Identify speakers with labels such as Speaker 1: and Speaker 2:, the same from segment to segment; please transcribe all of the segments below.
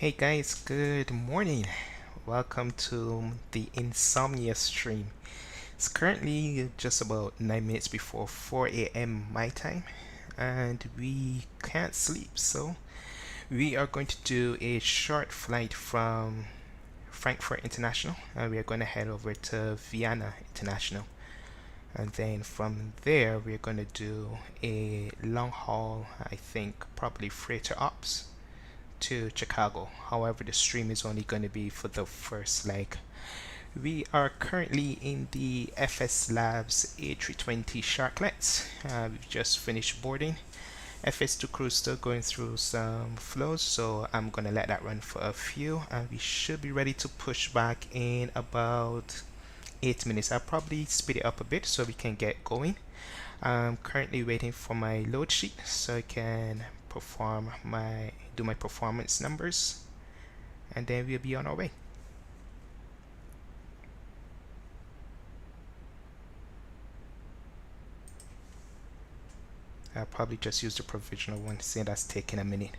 Speaker 1: Hey guys, good morning. Welcome to the Insomnia stream. It's currently just about 9 minutes before 4 a.m. my time, and we can't sleep, so we are going to do a short flight from Frankfurt International, and we are going to head over to Vienna International. And then from there, we're going to do a long haul, I think probably freighter ops to Chicago. However, the stream is only going to be for the first leg. We are currently in the Fslabs A320 Sharklets. We've just finished boarding. FS2 crew still going through some flows, so I'm going to let that run for a few, and we should be ready to push back in about 8 minutes. I'll probably speed it up a bit so we can get going. I'm currently waiting for my load sheet so I can do my performance numbers, and then we'll be on our way. I'll probably just use the provisional one, saying that's taking a minute.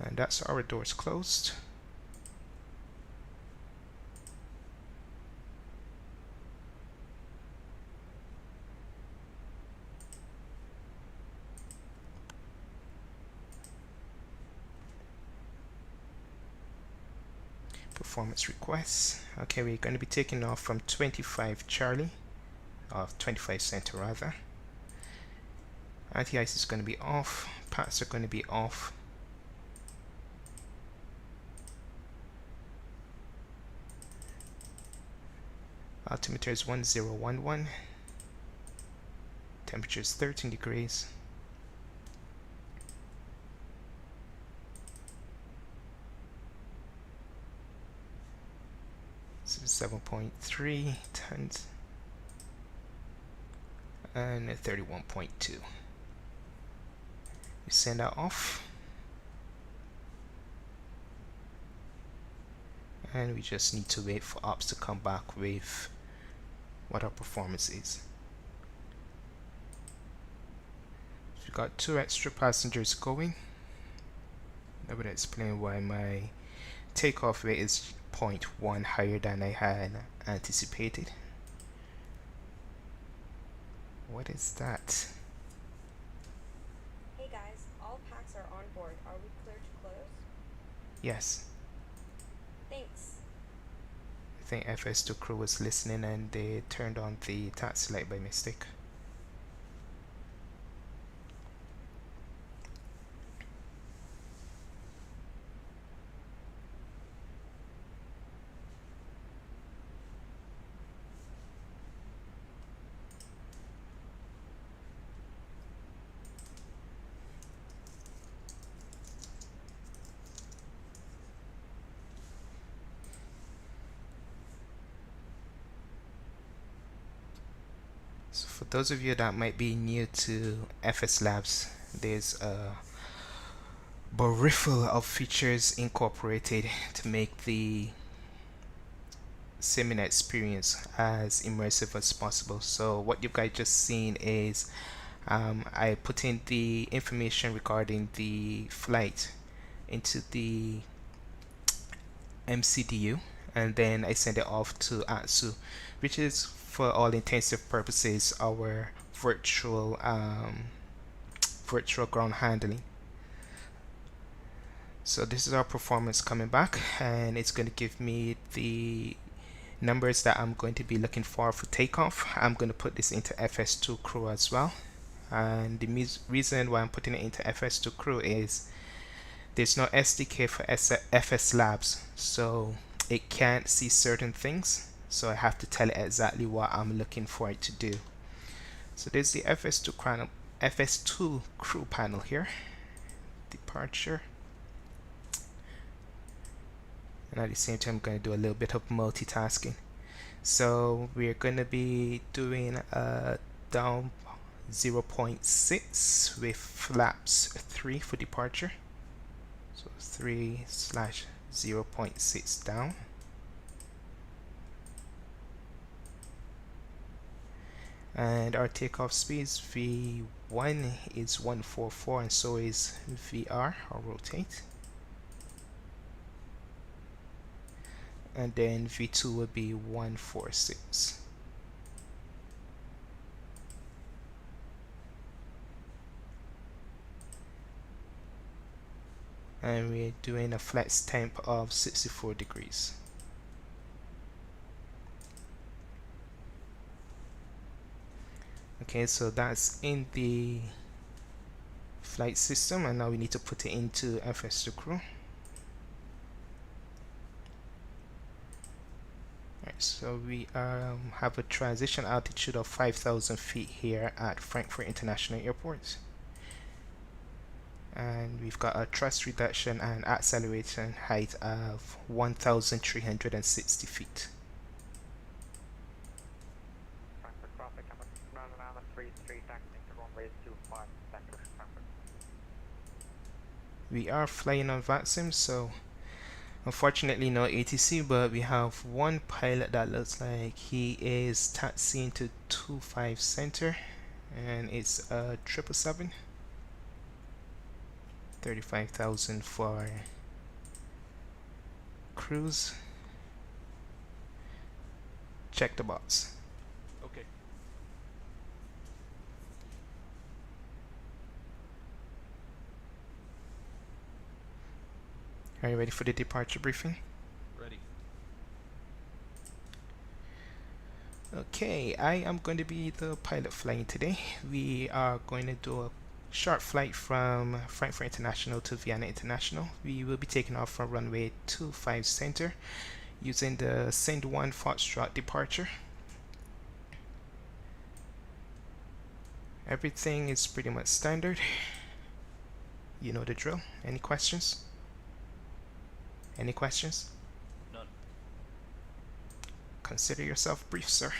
Speaker 1: And that's our doors closed. Performance requests. Okay, we're going to be taking off from 25 Charlie, or 25 Center rather. Anti-ice is going to be off. Pats are going to be off. Altimeter is 1011. Temperature is 13 degrees. So 7.3 tons and 31.2. We send that off, and we just need to wait for ops to come back with what our performance is. We've got 2 extra passengers going. That would explain why my takeoff rate is 0.1 higher than I had anticipated. What is that?
Speaker 2: Hey guys, all packs are on board. Are we clear to close?
Speaker 1: Yes.
Speaker 2: Thanks.
Speaker 1: I think FS2 crew was listening and they turned on the taxi light by mistake. So for those of you that might be new to Fslabs, there's a barrifle of features incorporated to make the seminar experience as immersive as possible. So what you guys just seen is I put in the information regarding the flight into the MCDU, and then I send it off to Atsu, which is for all intensive purposes our virtual ground handling. So this is our performance coming back, and it's going to give me the numbers that I'm going to be looking for takeoff. I'm going to put this into FS2 crew as well, and the reason why I'm putting it into FS2 crew is there's no SDK for Fslabs, so it can't see certain things, so I have to tell it exactly what I'm looking for it to do. So there's the FS2 crew panel here, departure, and at the same time I'm going to do a little bit of multitasking. So we're going to be doing a down 0.6 with flaps 3 for departure. So 3/0.6 down. And our takeoff speed is V1 1 is 144 and so is VR or rotate. And then V2 will be 146. And we're doing a flat stamp of 64 degrees. Okay, so that's in the flight system, and now we need to put it into FS2 crew. Alright, so we have a transition altitude of 5,000 feet here at Frankfurt International Airport. And we've got a thrust reduction and acceleration height of 1,360 feet.
Speaker 3: Frankfurt traffic, I'm running around the 33 taxiing to runway 25 center, Frankfurt.
Speaker 1: We are flying on VATSIM, so unfortunately no ATC, but we have one pilot that looks like he is taxiing to 25 center, and it's a 777. 35,000 for cruise. Check the box.
Speaker 4: Okay.
Speaker 1: Are you ready for the departure briefing?
Speaker 4: Ready.
Speaker 1: Okay, I am going to be the pilot flying today. We are going to do a short flight from Frankfurt International to Vienna International. We will be taking off from runway 25 center using the Send 1 Foxtrot departure. Everything is pretty much standard. You know the drill. Any questions? Any questions?
Speaker 4: None.
Speaker 1: Consider yourself brief, sir.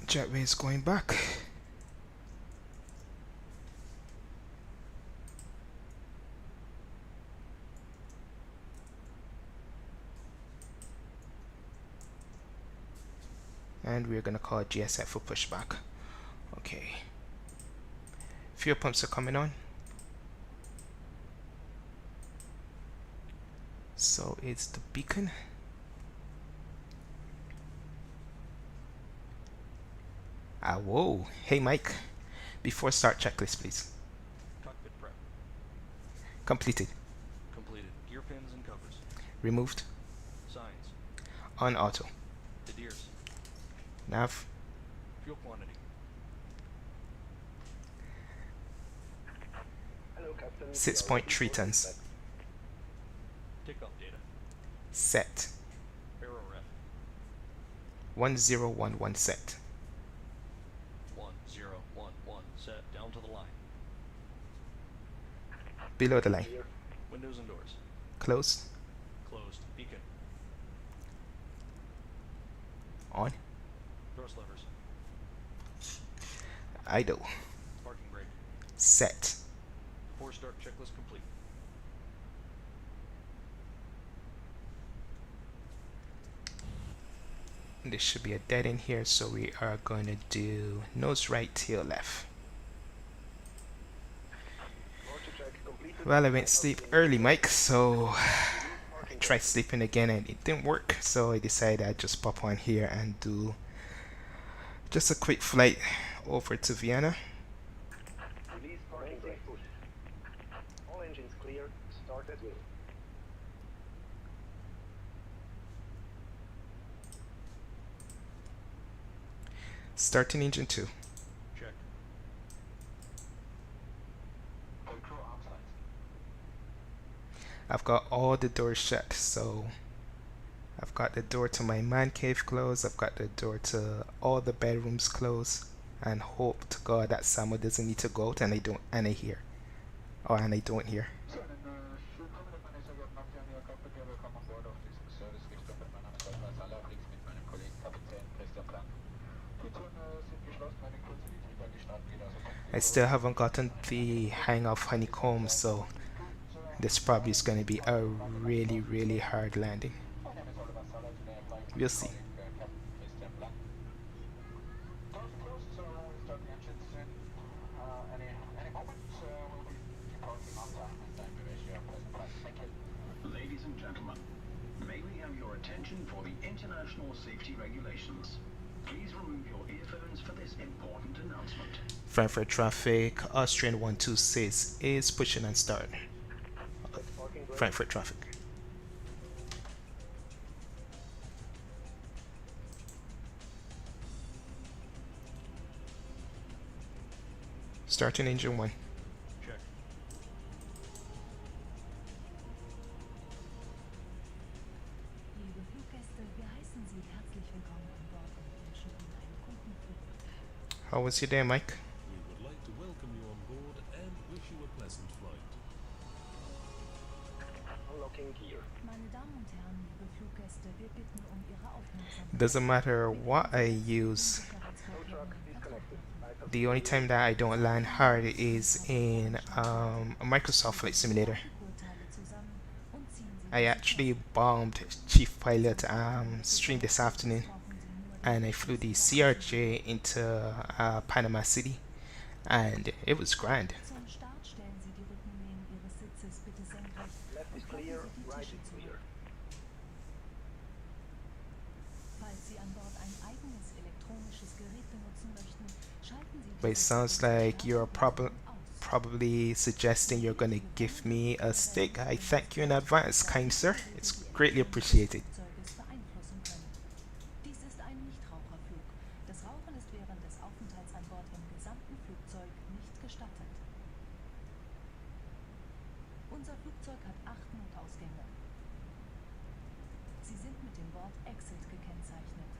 Speaker 1: Jetway is going back. And we're gonna call GSF for pushback. Okay. Fuel pumps are coming on. So it's the beacon. Ah, whoa. Hey, Mike. Before start, checklist, please.
Speaker 4: Cockpit prep.
Speaker 1: Completed.
Speaker 4: Completed. Gear pins and covers.
Speaker 1: Removed.
Speaker 4: Signs.
Speaker 1: On auto.
Speaker 4: Adirs.
Speaker 1: Nav.
Speaker 4: Fuel quantity.
Speaker 5: Hello, Captain.
Speaker 1: 6.3 tons.
Speaker 4: Takeoff data.
Speaker 1: Set.
Speaker 4: Aero ref.
Speaker 1: 1011 set.
Speaker 4: 1011. Set. Down to the line.
Speaker 1: Below the line.
Speaker 5: Clear.
Speaker 4: Windows and doors.
Speaker 1: Closed.
Speaker 4: Closed. Beacon.
Speaker 1: On.
Speaker 4: Thrust levers.
Speaker 1: Idle.
Speaker 4: Parking brake.
Speaker 1: Set.
Speaker 4: Before start checklist complete.
Speaker 1: There should be a dead end here, so we are going to do nose right, tail left.
Speaker 5: Departure check completed.
Speaker 1: Well, I went to sleep early, Mike, so I tried sleeping again and it didn't work, so I decided I'd just pop on here and do just a quick flight over to Vienna.
Speaker 5: Release parking brake push. All engines clear. Start at will.
Speaker 1: Starting engine 2.
Speaker 4: Check. Control outside.
Speaker 1: I've got all the doors shut, so I've got the door to my man cave closed, I've got the door to all the bedrooms closed, and hope to God that Samuel doesn't need to go out and I hear. Oh, and I don't hear. I still haven't gotten the hang of honeycomb, so this probably is going to be a really hard landing. We'll see.
Speaker 6: Ladies and gentlemen, may we have your attention for the international safety regulations? Please remove your earphones for this important announcement.
Speaker 1: Frankfurt traffic, Austrian 126 is pushing and start.
Speaker 5: Parking brake.
Speaker 1: Frankfurt traffic. Starting engine 1.
Speaker 4: Check.
Speaker 7: Liebe Fluggäste, wir heißen Sie herzlich willkommen an Bord und wünschen Ihnen einen guten Flug.
Speaker 1: How was your day, Mike?
Speaker 8: We would like to welcome you on board and wish you a pleasant flight.
Speaker 5: Unlocking gear.
Speaker 7: Meine Damen und Herren, liebe Fluggäste, wir bitten um Ihre Aufmerksamkeit.
Speaker 1: Doesn't matter what I use.
Speaker 5: Tow truck disconnected.
Speaker 1: The only time that I don't land hard is in a Microsoft Flight Simulator. I actually bombed Chief Pilot stream this afternoon, and I flew the CRJ into Panama City, and it was grand.
Speaker 7: Zum Start stellen Sie die Rückenlehnen Ihres Sitzes bitte senkrecht.
Speaker 5: Left is clear, right is clear.
Speaker 7: Falls Sie an Bord ein eigenes elektronisches Gerät benutzen möchten, schalten Sie
Speaker 1: But it sounds like you're probably suggesting you're going to give me a stick. I thank you in advance, kind sir. It's greatly appreciated.
Speaker 7: Flugzeuges beeinflussen können. Dies ist ein Nichtraucherflug. Das Rauchen ist während des Aufenthalts an Bord im gesamten Flugzeug nicht gestattet. Unser Flugzeug hat 8 Notausgänge. Sie sind mit dem Wort Exit gekennzeichnet.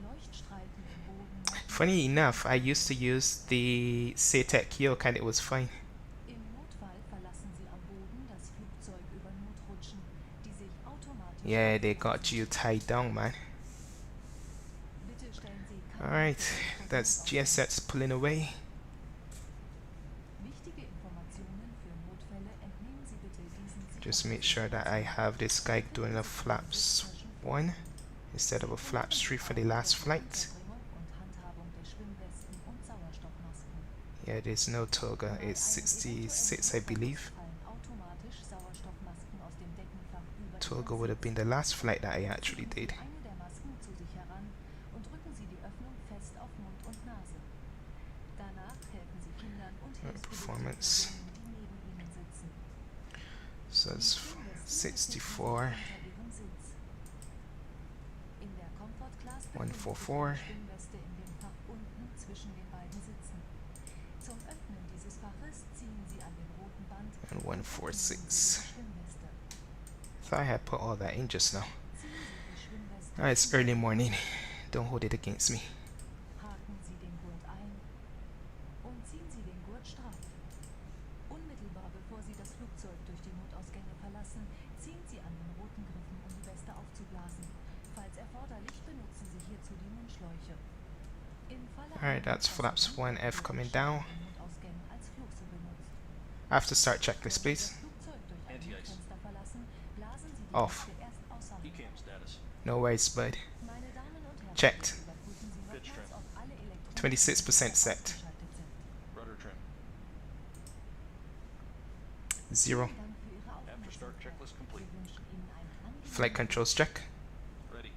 Speaker 7: Leuchtstreifen im Boden.
Speaker 1: Funny enough, I used to use the SATEC yoke and it was fine.
Speaker 7: Im Notfall verlassen Sie am Boden das Flugzeug über Notrutschen, die sich automatisch.
Speaker 1: Yeah, they got you tied down, man.
Speaker 7: Bitte stellen Sie keine
Speaker 1: Alright,
Speaker 7: Fotos
Speaker 1: that's
Speaker 7: auf.
Speaker 1: GSX pulling away.
Speaker 7: Wichtige Informationen für Notfälle entnehmen Sie bitte diesen
Speaker 1: Just make sure that I have this guy doing a flaps 1 instead of a flaps 3 for the last flight.
Speaker 7: Und Handhabung der Schwimmwesten und Sauerstoffmasken.
Speaker 1: Yeah, there's no toga, it's 66 I believe.
Speaker 7: Fallen automatisch Sauerstoffmasken aus dem Deckenfach über
Speaker 1: Toga
Speaker 7: Ihren
Speaker 1: would have been the last flight that I actually
Speaker 7: Ziehen Sie
Speaker 1: did.
Speaker 7: eine der Masken zu sich heran und drücken Sie die Öffnung fest auf Mund und Nase. Danach helfen Sie Kindern und
Speaker 1: Performance.
Speaker 7: Hilfsbedürftigen Personen, die neben Ihnen sitzen.
Speaker 1: So it's
Speaker 7: Die Schwimmwesten
Speaker 1: 64.
Speaker 7: befinden sich unter Ihrem Sitz. In der Comfort Class befindet sich
Speaker 1: 144.
Speaker 7: die Schwimmweste in dem Fach unten zwischen den beiden Sitzen. Zum Öffnen dieses Faches ziehen Sie an dem roten Band
Speaker 1: And
Speaker 7: und öffnen Sie
Speaker 1: 146.
Speaker 7: Ihre Schwimmweste.
Speaker 1: Thought I had put all that in just now.
Speaker 7: Ziehen Sie die Schwimmweste
Speaker 1: It's early morning. Don't hold it against me.
Speaker 7: Haken Sie den Gurt ein und ziehen Sie den Gurt straff. Unmittelbar bevor Sie das Flugzeug durch die Notausgänge verlassen, ziehen Sie an den roten Griffen, um die Weste aufzublasen. Falls erforderlich, benutzen Sie hierzu die Mundschläuche. Im Falle
Speaker 1: Alright,
Speaker 7: einer
Speaker 1: that's flaps
Speaker 7: Notfallsituation
Speaker 1: 1F
Speaker 7: wird
Speaker 1: coming
Speaker 7: Stahl
Speaker 1: down.
Speaker 7: an den Notausgängen als Flosse benutzt.
Speaker 1: After start checklist,
Speaker 7: Wenn Sie
Speaker 1: please.
Speaker 7: das Flugzeug durch ein
Speaker 4: Anti-ice.
Speaker 7: Notfenster verlassen, blasen Sie die
Speaker 1: Off.
Speaker 7: Weste erst außer Hand.
Speaker 4: ECAM status.
Speaker 1: No worries, bud.
Speaker 7: Meine Damen und Herren,
Speaker 1: Checked.
Speaker 7: überprüfen Sie
Speaker 4: Pitch
Speaker 7: nochmals,
Speaker 4: trim.
Speaker 7: ob alle elektronischen
Speaker 1: 26% set.
Speaker 7: ausgeschaltet sind.
Speaker 4: Rudder trim.
Speaker 1: 0.
Speaker 7: Vielen Dank für Ihre
Speaker 4: After start
Speaker 7: Aufmerksamkeit.
Speaker 4: checklist complete.
Speaker 7: Wir wünschen Ihnen einen angenehmen
Speaker 1: Flight controls check.
Speaker 4: Ready.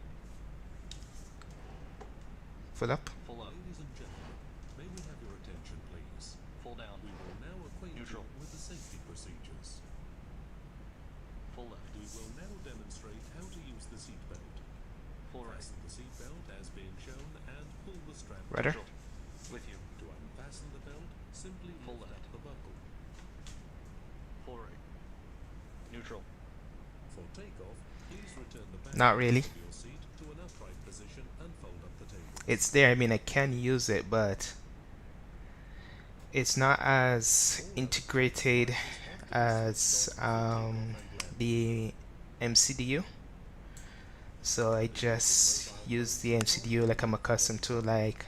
Speaker 1: Full up.
Speaker 4: Full up.
Speaker 8: Ladies and gentlemen, may we have your attention, please?
Speaker 4: Full down.
Speaker 8: We will now acquaint
Speaker 4: Neutral.
Speaker 8: you with the safety procedures.
Speaker 4: Full left.
Speaker 8: We will now demonstrate how to use the seatbelt.
Speaker 4: Full right.
Speaker 8: Fasten the seatbelt as being shown and pull the strap.
Speaker 1: Rudder.
Speaker 4: Neutral. With you.
Speaker 8: To unfasten the belt, simply
Speaker 4: Full
Speaker 8: lift
Speaker 4: left.
Speaker 8: up the buckle.
Speaker 4: Full right. Neutral.
Speaker 8: For takeoff, please return the back
Speaker 1: Not really.
Speaker 8: of your seat to an upright position and fold up the table.
Speaker 1: It's there. I mean, I can use it, but it's not as integrated as the MCDU. So I just use the MCDU like I'm accustomed to, like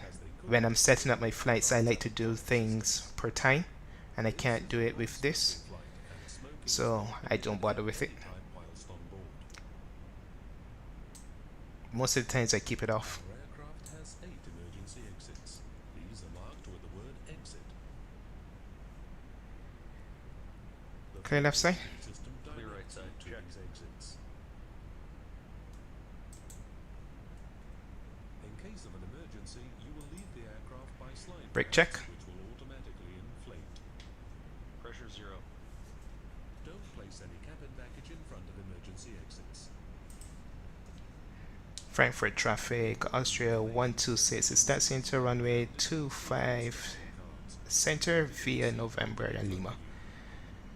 Speaker 1: when I'm setting up my flights, I like to do things per time, and I can't do it with this, so I don't bother with it. Most of the times I keep it off.
Speaker 8: Our aircraft has 8 emergency exits. These are marked with the word exit. The
Speaker 1: Clear left side.
Speaker 8: system
Speaker 4: Clear right
Speaker 8: directs you
Speaker 4: side.
Speaker 8: to
Speaker 4: Check.
Speaker 8: these exits. In case of an emergency, you will leave the aircraft by slide
Speaker 1: Brake
Speaker 8: ramps,
Speaker 1: check.
Speaker 8: which will automatically inflate.
Speaker 4: Pressure 0.
Speaker 8: Don't place any cabin baggage in front of emergency exits.
Speaker 1: Frankfurt traffic, Austria 126 is that's into runway 25 center via November and Lima.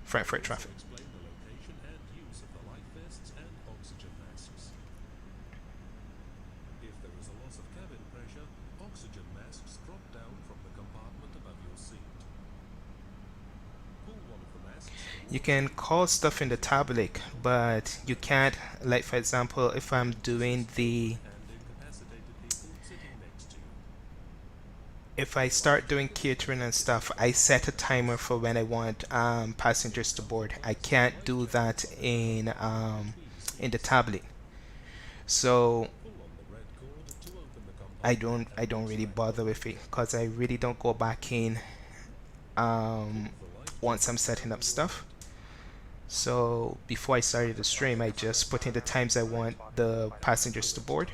Speaker 1: Frankfurt traffic.
Speaker 8: Explain the location and use of the life vests and oxygen masks. If there is a loss of cabin pressure, oxygen masks drop down from the compartment above your seat. Pull one of the masks.
Speaker 1: You can call stuff in the tablet, but you can't, like for example, if I'm doing the,
Speaker 8: And incapacitated people sitting next to you.
Speaker 1: if I start doing catering and stuff, I set a timer for when I want passengers to board. I can't do that in the tablet. So
Speaker 8: Pull on the red cord to open the compartment.
Speaker 1: I don't really bother with it because I really don't go back in once I'm setting up stuff. So before I started the stream, I just put in the times I want the passengers to board,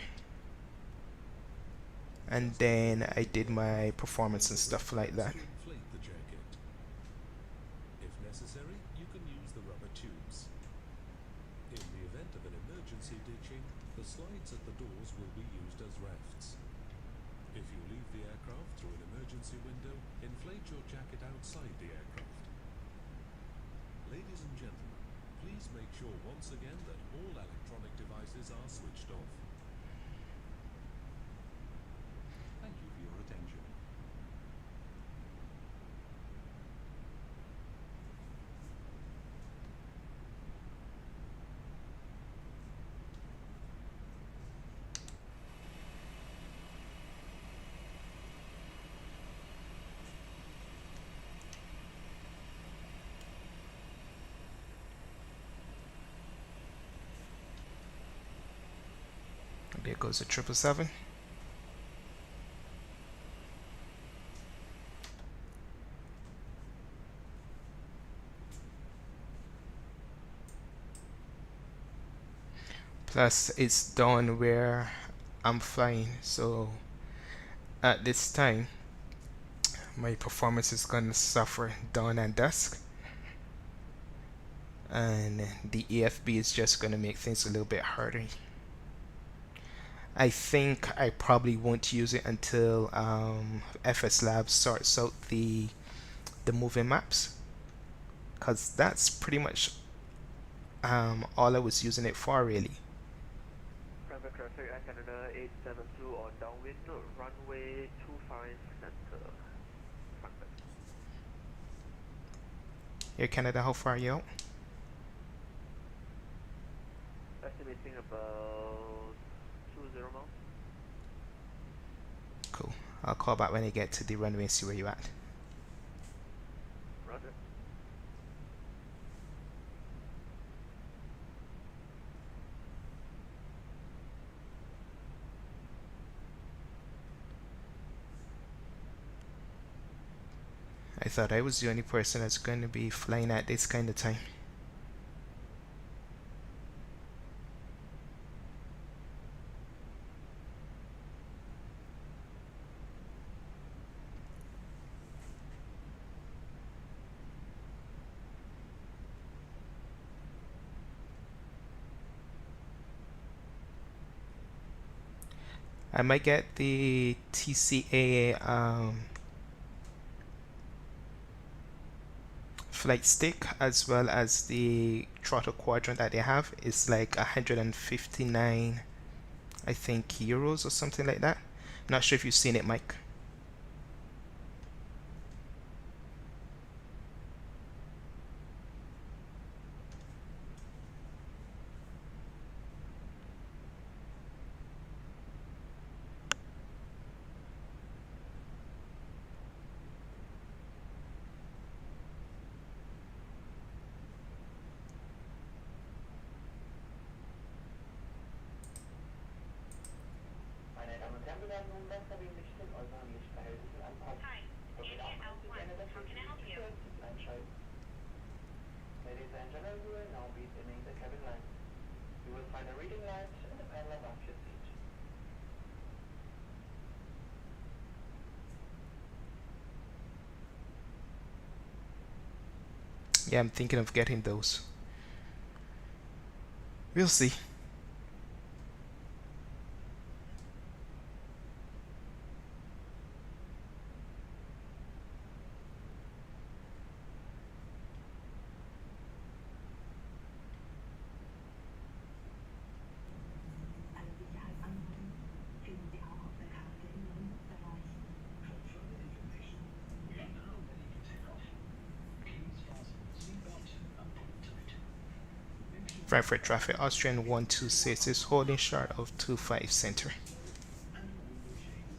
Speaker 1: and then I did my performance and stuff like that.
Speaker 8: Inflate the jacket. If necessary, you can use the rubber tubes. In the event of an emergency ditching, the slides at the doors will be used as rafts. If you leave the aircraft through an emergency window, inflate your jacket outside the aircraft. Ladies and gentlemen, please make sure once again that all electronic devices are switched off. Thank you for your attention.
Speaker 1: There goes the 777. Plus it's dawn where I'm flying, so at this time my performance is gonna suffer dawn and dusk, and the EFB is just gonna make things a little bit harder. I think I probably won't use it until Fslabs sorts out the moving maps, because that's pretty much all I was using it for really.
Speaker 3: Private traffic Air Canada 872 on downwind, runway 25 center. Frankfurt.
Speaker 1: Air Canada, how far are you out?
Speaker 3: Estimating about 20 miles.
Speaker 1: Cool. I'll call back when I get to the runway and see where you're at.
Speaker 3: Roger.
Speaker 1: I thought I was the only person that's going to be flying at this kind of time. I might get the TCA flight stick as well as the throttle quadrant that they have. It's like 159, I think, euros or something like that. Not sure if you've seen it, Mike.
Speaker 5: werden nun besser den Licht in äußeren Lichtverhältnissen anpassen.
Speaker 2: Hi, EDDF-LOWW. How can I help you?
Speaker 5: Einschalten. Ladies and gentlemen, you will now be dimming the cabin light. You will find a reading light in the panel above your seat.
Speaker 1: Yeah, I'm thinking of getting those. We'll see.
Speaker 7: Alle Sicherheitsanordnungen finden Sie auch auf der Karte im Remote-Bereich.
Speaker 6: For further information, we are now ready to take off. Please fasten your seatbelt and pull it tight. Make sure
Speaker 1: Frankfurt traffic, Austrian 126 is holding short of 25 center.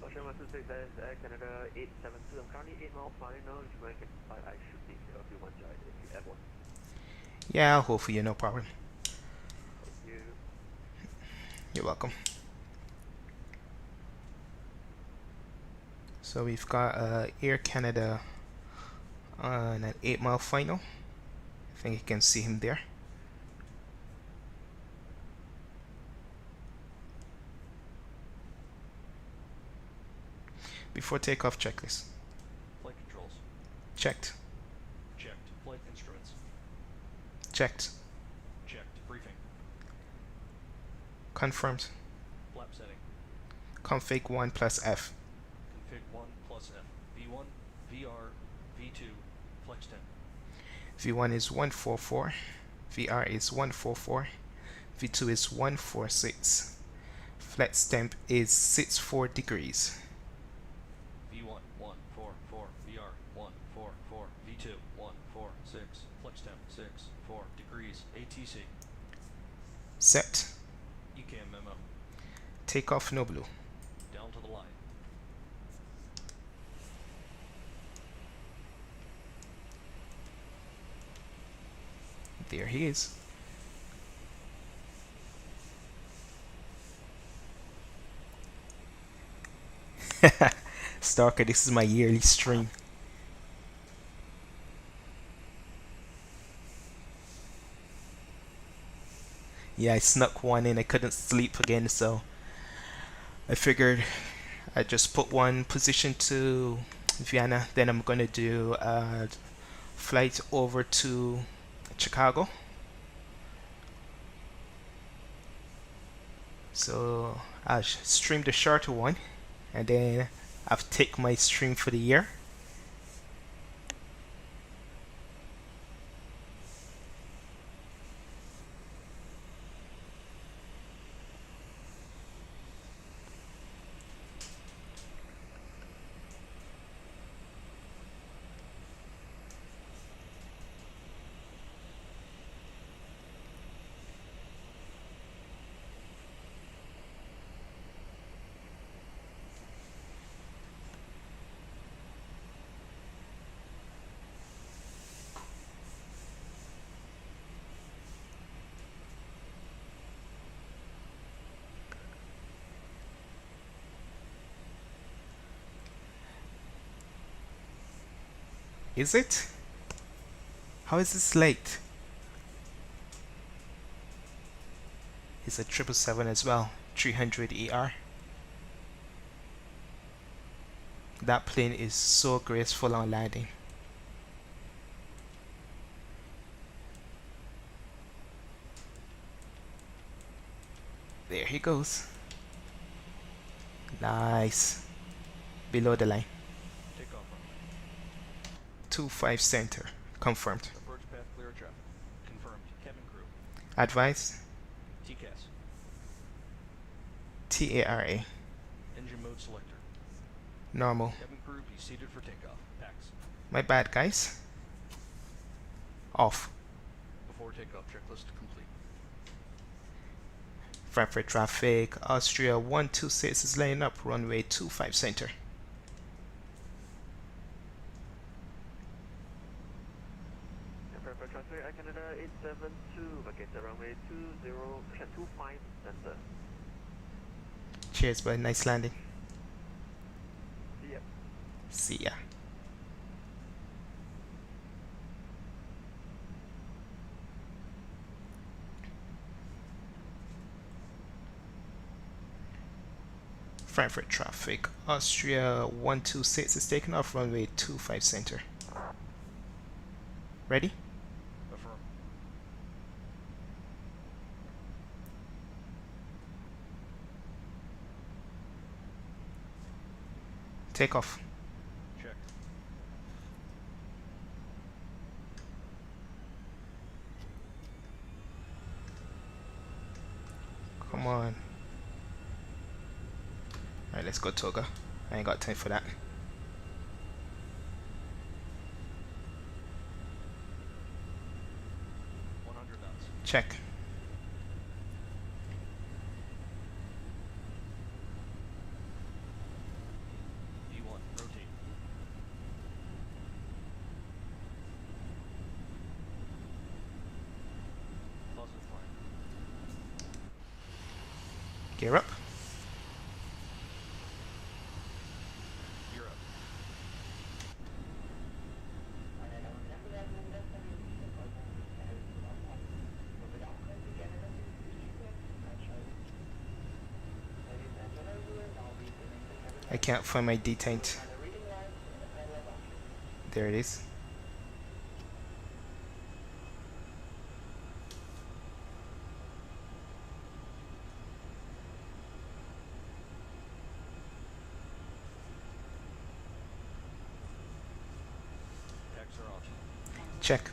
Speaker 3: Austrian 126, that is Canada 872. I'm currently 8 miles final. If you want to get by, I should be here if you want to, if you have one.
Speaker 1: Yeah, I'll hold for you, no problem.
Speaker 3: Thank you.
Speaker 1: You're welcome. So we've got Air Canada on an 8-mile final. I think you can see him there. Before takeoff, checklist.
Speaker 4: Flight controls.
Speaker 1: Checked.
Speaker 4: Checked. Flight instruments.
Speaker 1: Checked.
Speaker 4: Checked. Briefing.
Speaker 1: Confirmed.
Speaker 4: Flap setting.
Speaker 1: Config 1 plus F.
Speaker 4: Config 1 plus F. V1, VR, V2, flex 10.
Speaker 1: V1 is 144. VR is 144. V2 is 146. Flex temp is 64 degrees.
Speaker 4: V1, 144. VR, 144. V2, 146. Flex temp, 64 degrees. ATC.
Speaker 1: Set.
Speaker 4: ECAM memo.
Speaker 1: Takeoff no blue.
Speaker 4: Down to the line.
Speaker 1: There he is. Stalker, this is my yearly stream. Yeah, I snuck one in. I couldn't sleep again, so I figured I just put one position to Vienna. Then I'm gonna do a flight over to Chicago. So I'll stream the shorter one, and then I've take my stream for the year. Is it? How is this late? It's a 777 as well, 300 ER. That plane is so graceful on landing. There he goes. Nice. Below the line.
Speaker 4: Takeoff runway.
Speaker 1: 25 center. Confirmed.
Speaker 4: Approach path clear of traffic. Confirmed. Cabin crew.
Speaker 1: Advice.
Speaker 4: TCAS.
Speaker 1: TARA.
Speaker 4: Engine mode selector.
Speaker 1: Normal.
Speaker 4: Cabin crew be seated for takeoff. PAX.
Speaker 1: My bad, guys. Off.
Speaker 4: Before takeoff checklist complete.
Speaker 1: Frankfurt traffic. Austria 126 is laying up. Runway 25 center.
Speaker 3: Frankfurt traffic, Canada 872. Okay, the runway 25 center.
Speaker 1: Cheers, bud. Nice landing. See ya. Frankfurt traffic. Austria 126 is taking off runway 25 center. Ready?
Speaker 4: Affirm.
Speaker 1: Take off.
Speaker 4: Check.
Speaker 1: Come on. Alright, let's go Toga. I ain't got time for that. Check.
Speaker 4: V1, rotate. Positive climb.
Speaker 1: Gear up.
Speaker 4: Gear up.
Speaker 5: Meine Damen und Herren, wir haben in letzter Minute vollkommen erhöhten Aufwand. Für Bedarf können Sie gerne das Gespräch einschalten. Ladies and gentlemen, we will now be beginning the cabin
Speaker 1: I can't find my detent.
Speaker 5: by the reading lights in the panel of options.
Speaker 1: There it is.
Speaker 4: Tags are off.
Speaker 1: Check.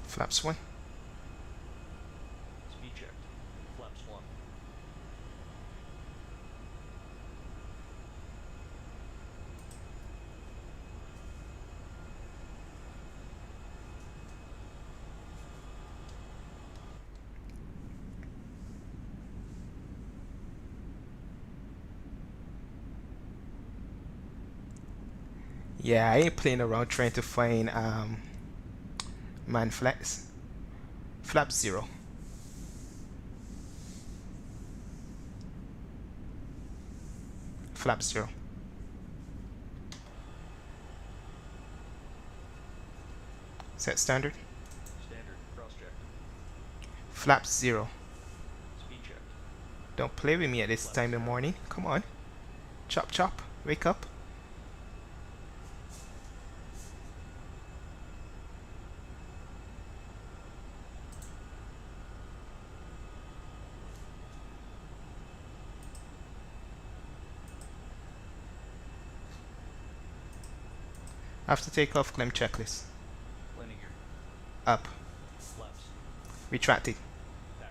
Speaker 1: Flaps 1.
Speaker 4: Speed checked. Flaps 1.
Speaker 1: Yeah, I ain't playing around trying to find man flaps. Flap 0. Flap 0. Set standard.
Speaker 4: Standard. Cross checked.
Speaker 1: Flap 0.
Speaker 4: Speed checked.
Speaker 1: Don't play with me at this time in the morning. Come on. Chop chop. Wake up. After takeoff, climb checklist.
Speaker 4: Landing gear.
Speaker 1: Up.
Speaker 4: Flaps.
Speaker 1: Retracted.
Speaker 4: Tags.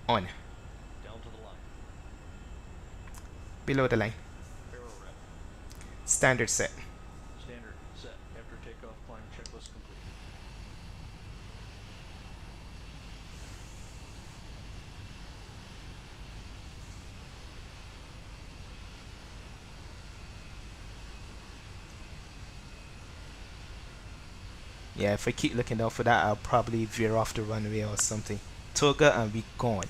Speaker 1: On.
Speaker 4: Down to the line.
Speaker 1: Below the line.
Speaker 4: Barrel rep.
Speaker 1: Standard set.
Speaker 4: Standard. Set. After takeoff, climb checklist complete.
Speaker 1: Yeah, if I keep looking out for that, I'll probably veer off the runway or something. Toga and we gone.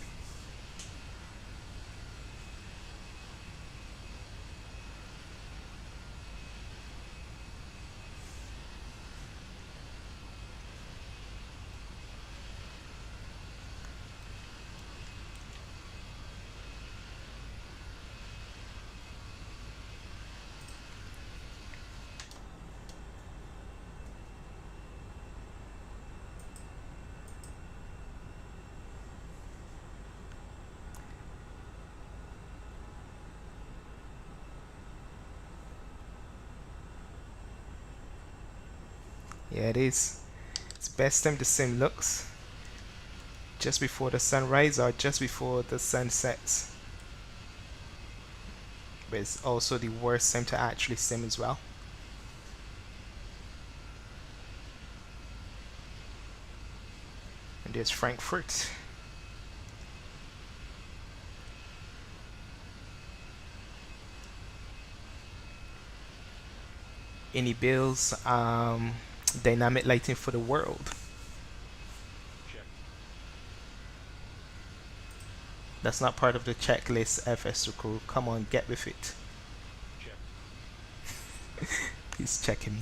Speaker 1: Yeah, it is. It's best time the sim looks. just before the sunrise or just before the sun sets. But it's also the worst time to actually sim as well. And there's Frankfurt. Any bills? Dynamic lighting for the world.
Speaker 4: Check.
Speaker 1: That's not part of the checklist, FS crew. Come on, get with it.
Speaker 4: Check.
Speaker 1: He's checking me.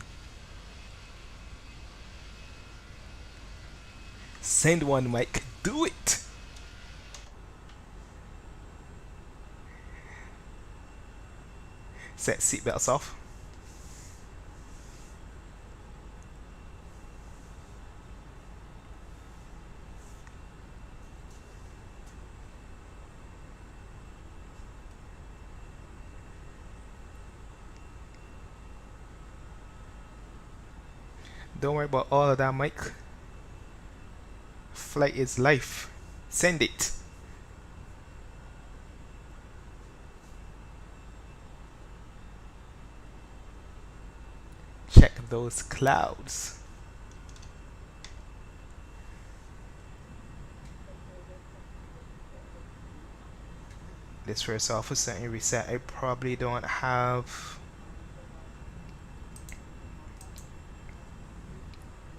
Speaker 1: Send one, Mike. Do it. Set seatbelts off. Don't worry about all of that, Mike. Flight is life. Send it. Check those clouds. This first officer and reset. I probably don't have.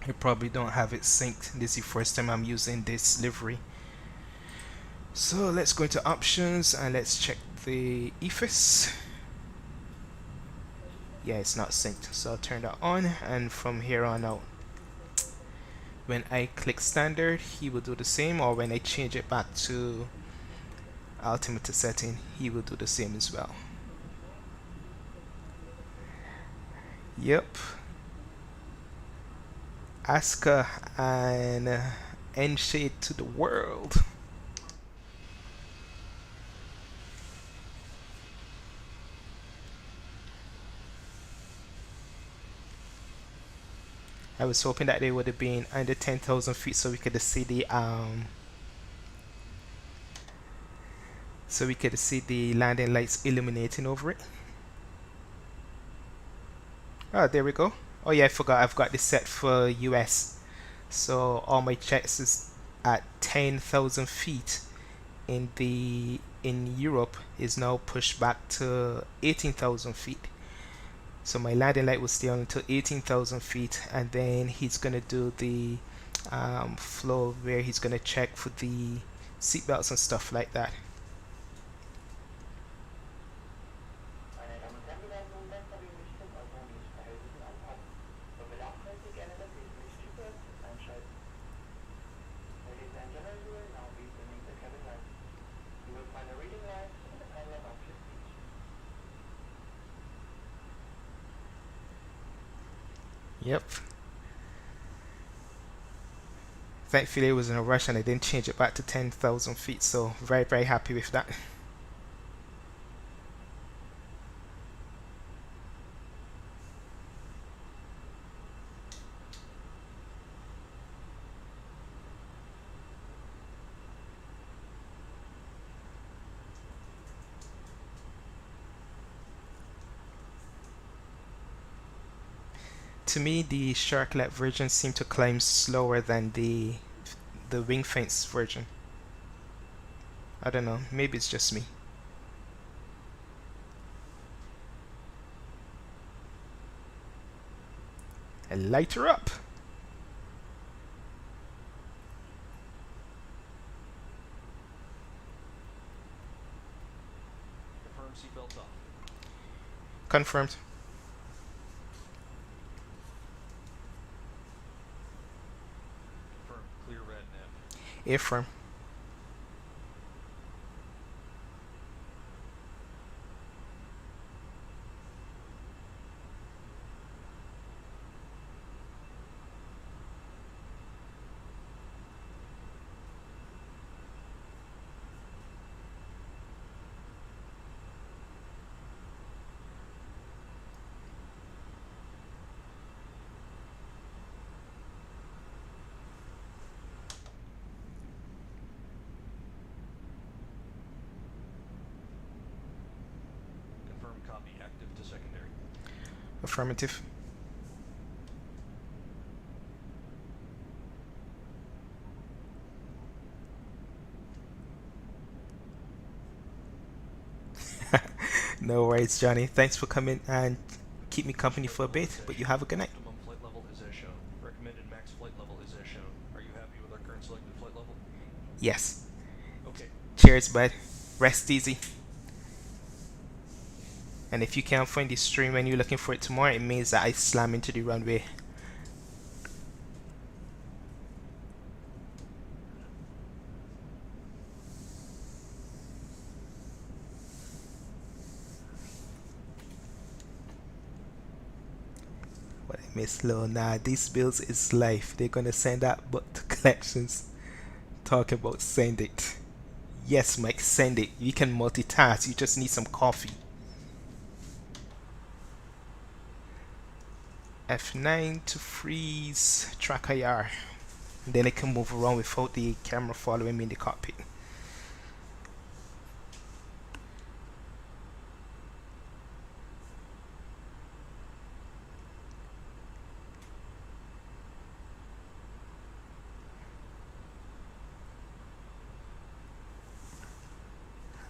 Speaker 1: I probably don't have it synced. This is the first time I'm using this livery. So let's go into options and let's check the EFIS. Yeah, it's not synced, so I'll turn that on, and from here on out, when I click standard, he will do the same, or when I change it back to altimeter setting, he will do the same as well. Yep. Asuka and end shade to the world. I was hoping that they would have been under 10,000 feet so we could see the landing lights illuminating over it. Oh, there we go. Oh yeah, I forgot I've got this set for US. So all my checks is at 10,000 feet. In Europe is now pushed back to 18,000 feet. So my landing light will stay on until 18,000 feet, and then he's gonna do the flow where he's gonna check for the seatbelts and stuff like that.
Speaker 5: Meine Damen und Herren, wir werden nun ganz verbindlich zum autonomischen Verhältnissen anpassen. Wenn Bedarf können Sie gerne das wesentliche Stück einschalten. Ladies and gentlemen, you will now be dimming the cabin lights. You will find a reading light in the panel above your seat.
Speaker 1: Yep. Thankfully, it was in a rush and I didn't change it back to 10,000 feet, so very, very happy with that. To me, the Sharklet version seemed to climb slower than the wing fence version. I don't know, maybe it's just me. And light her up.
Speaker 4: Confirm seatbelts off.
Speaker 1: Confirmed.
Speaker 4: Confirm. Clear red nav.
Speaker 1: Affirm. Affirmative. No worries, Johnny. Thanks for coming and keep me company for a bit, but you have a good night.
Speaker 4: Optimum flight level is as shown. Recommended max flight level is as shown. Are you happy with our current selected flight level?
Speaker 1: Yes.
Speaker 4: Okay.
Speaker 1: Cheers, bud. Rest easy. And if you can't find the stream when you're looking for it tomorrow, it means that I slam into the runway. What I miss, Lil. Nah, these bills is life. They're gonna send that but to collections. Talk about send it. Yes, Mike, send it. You can multitask. You just need some coffee. F9 to freeze track IR. Then I can move around without the camera following me in the cockpit.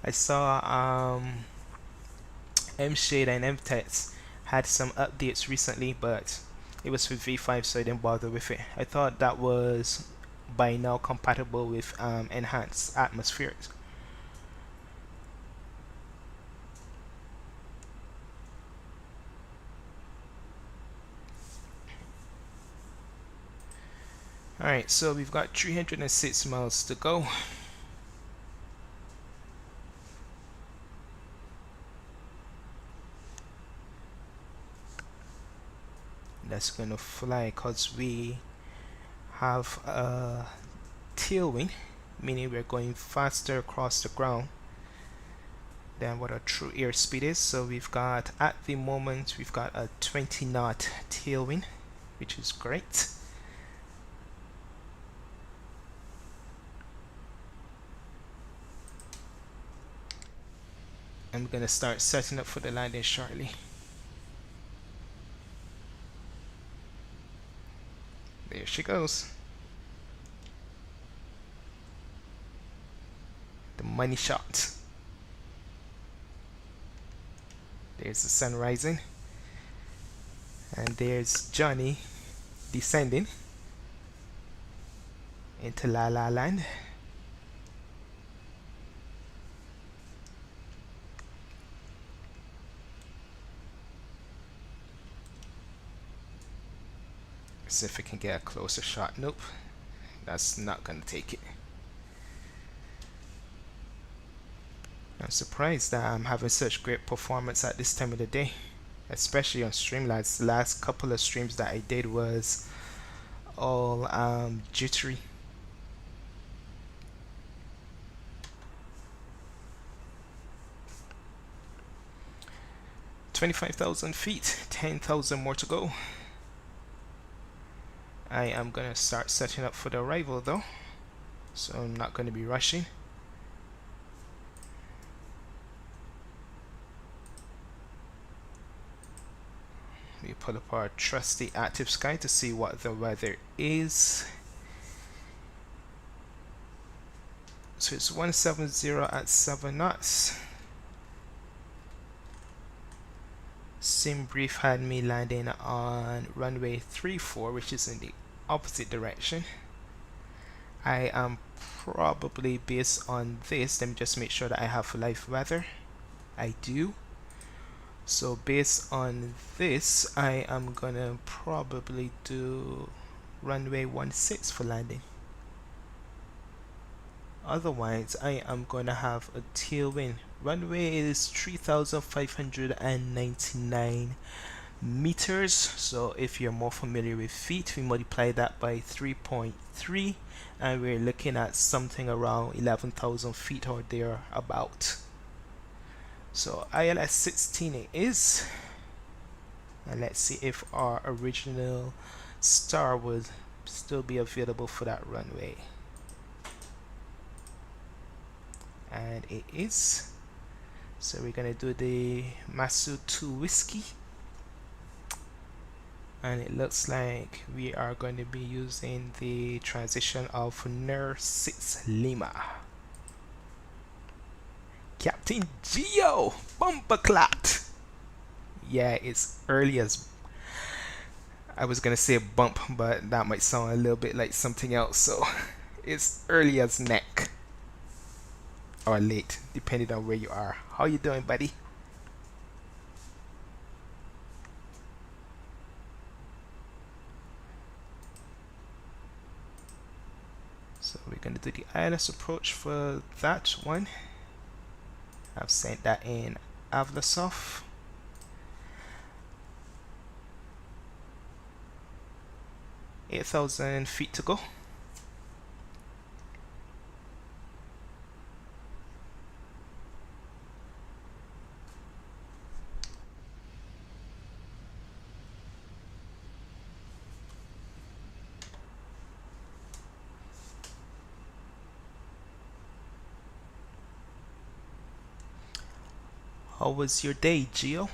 Speaker 1: I saw M-Shade and M-Tex had some updates recently, but it was for V5, so I didn't bother with it. I thought that was by now compatible with enhanced atmospherics. Alright, so we've got 306 miles to go. That's gonna fly because we have a tailwind, meaning we're going faster across the ground than what our true airspeed is. So we've got, at the moment, we've got a 20 knot tailwind, which is great. I'm gonna start setting up for the landing shortly. There she goes. The money shot. There's the sun rising. And there's Johnny descending into La La Land. See if we can get a closer shot. Nope, that's not gonna take it. I'm surprised that I'm having such great performance at this time of the day, especially on Streamlabs. The last couple of streams that I did was all jittery. "25,000 feet, 10,000 more to go." I am gonna start setting up for the arrival though, so I'm not gonna be rushing. We pull up our trusty active sky to see what the weather is. So it's 170 at 7 knots. Sim brief had me landing on runway 34, which is in the opposite direction. I am probably, based on this, let me just make sure that I have live weather. I do. So based on this, I am gonna probably do runway 16 for landing. Otherwise, I am gonna have a tailwind. Runway is 3,599 meters. So if you're more familiar with feet, we multiply that by 3.3, and we're looking at something around 11,000 feet or thereabout. So ILS 16 it is. And let's see if our original star would still be available for that runway. And it is. So we're gonna do the Masu 2 whiskey. And it looks like we are going to be using the transition of NER 6 Lima. Captain Geo Bumperclat. Yeah, it's early as, I was gonna say bump, but that might sound a little bit like something else, so it's early as neck, or late depending on where you are. How you doing, buddy? So we're gonna do the ILS approach for that one. I've sent that in Avlasoft. $8,000 feet to go. How was your day, Geo?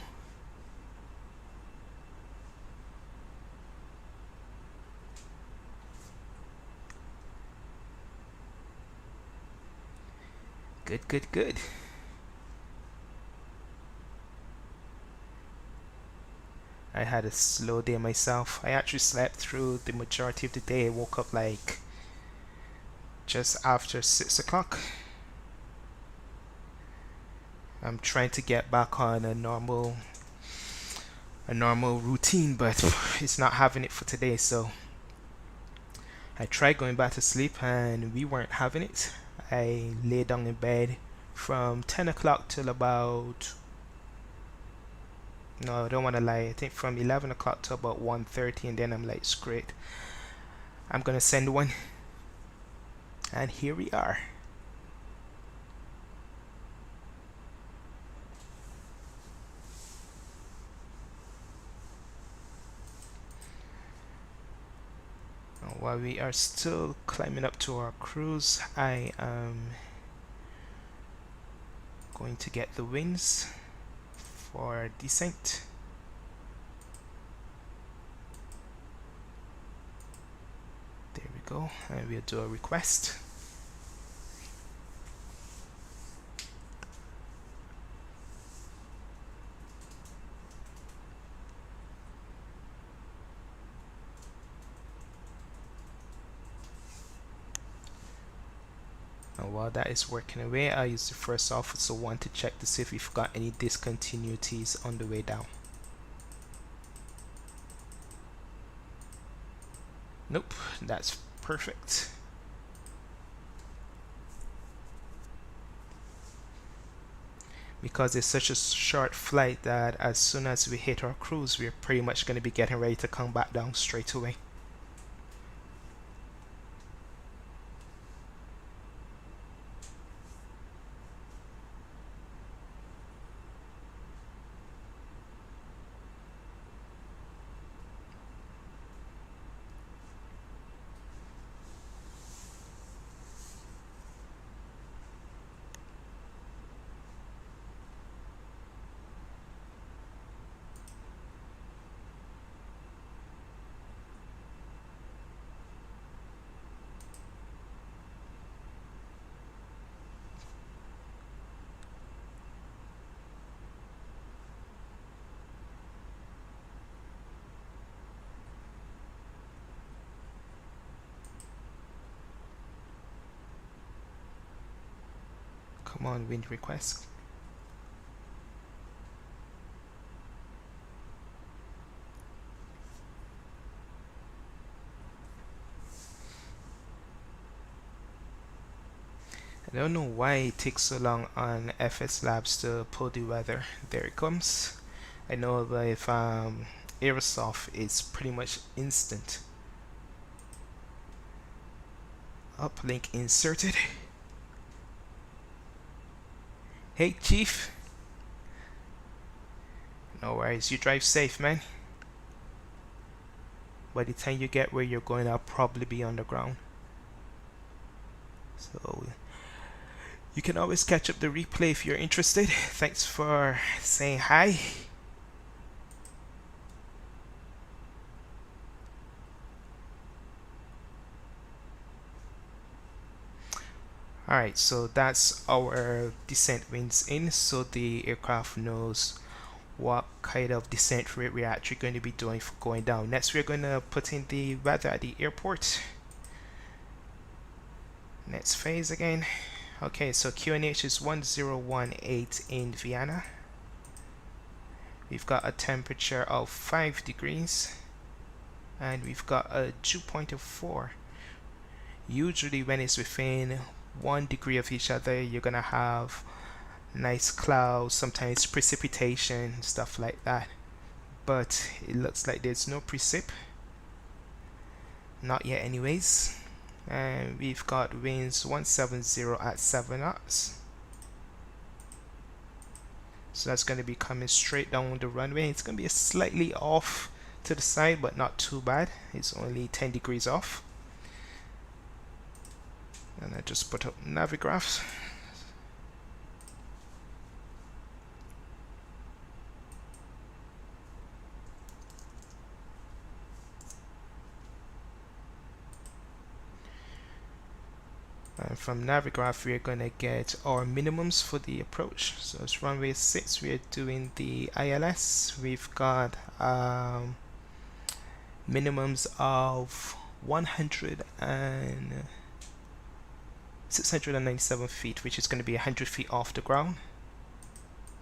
Speaker 1: Good, good, good. I had a slow day myself. I actually slept through the majority of the day. I woke up like just after 6 o'clock. I'm trying to get back on a normal routine, but it's not having it for today. So I tried going back to sleep and we weren't having it. I lay down in bed from 10 o'clock till about, no, I don't want to lie, I think from 11 o'clock to about 1:30, and then I'm like, screw it, I'm gonna send one. And here we are. While we are still climbing up to our cruise, I am going to get the wings for descent. There we go, and we'll do a request. And while that is working away, I'll use the first officer one to check to see if we've got any discontinuities on the way down. Nope, that's perfect. Because it's such a short flight that as soon as we hit our cruise, we're pretty much going to be getting ready to come back down straight away. Come on, wind request. I don't know why it takes so long on Fslabs to pull the weather. There it comes. I know that if Aerosoft, it's pretty much instant. Uplink inserted. Hey Chief. No worries, you drive safe, man. By the time you get where you're going, I'll probably be on the ground. So you can always catch up the replay if you're interested. Thanks for saying hi. Alright, so that's our descent winds in, so the aircraft knows what kind of descent rate we're actually going to be doing for going down. Next, we're going to put in the weather at the airport. Next phase again. Okay, so QNH is 1018 in Vienna. We've got a temperature of 5 degrees and we've got a dew point of 4. Usually when it's within 1 degree of each other, you're gonna have nice clouds, sometimes precipitation, stuff like that. But it looks like there's no precip. Not yet anyways. And we've got winds 170 at 7 knots. So that's going to be coming straight down the runway. It's going to be slightly off to the side, but not too bad. It's only 10 degrees off. And I just put up navigraphs. And from navigraph, we're going to get our minimums for the approach. So it's runway 6, we're doing the ILS. We've got minimums of 697 feet, which is going to be 100 feet off the ground.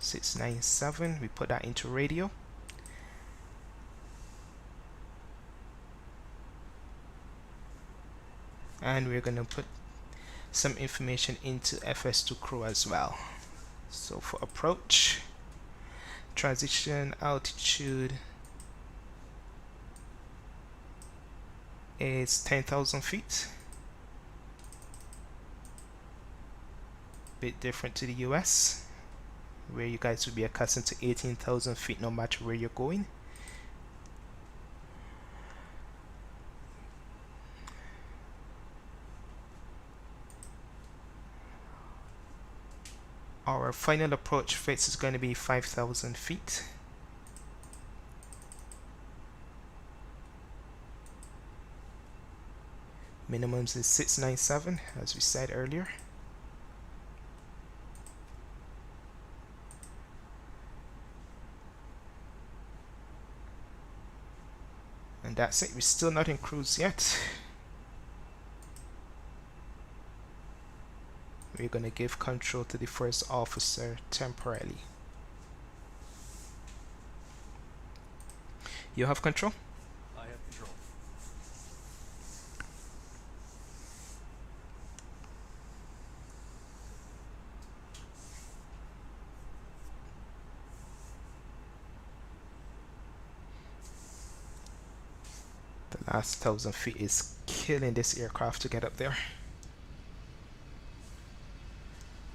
Speaker 1: 697, we put that into radio. And we're going to put some information into FS2 crew as well. So for approach, transition altitude is 10,000 feet. Bit different to the US, where you guys would be accustomed to 18,000 feet no matter where you're going. Our final approach phase is going to be 5,000 feet. Minimums is 697, as we said earlier. And that's it. We're still not in cruise yet. We're going to give control to the first officer temporarily. You have control?
Speaker 4: I have control.
Speaker 1: The last 1,000 feet is killing this aircraft to get up there.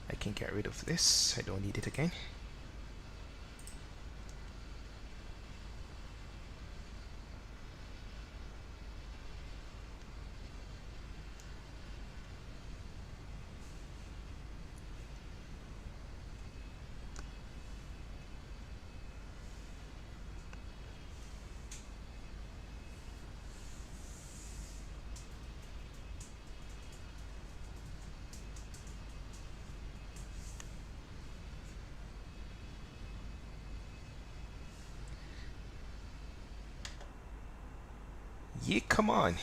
Speaker 1: I can get rid of this. I don't need it again. Yeah, come on.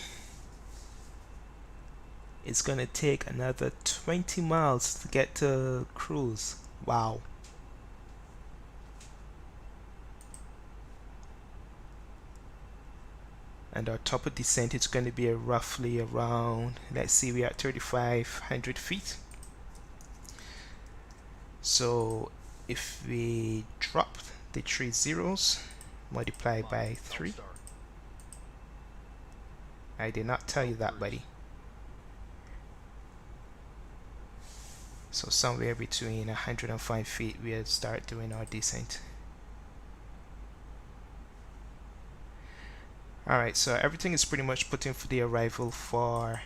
Speaker 1: It's gonna take another 20 miles to get to cruise. Wow. And our top of descent is going to be roughly around, let's see, we are at 3,500 feet. So if we drop the 3 zeros, multiply by 3. I did not tell you that, buddy. So somewhere between 105 feet we'll start doing our descent. Alright, so everything is pretty much put in for the arrival for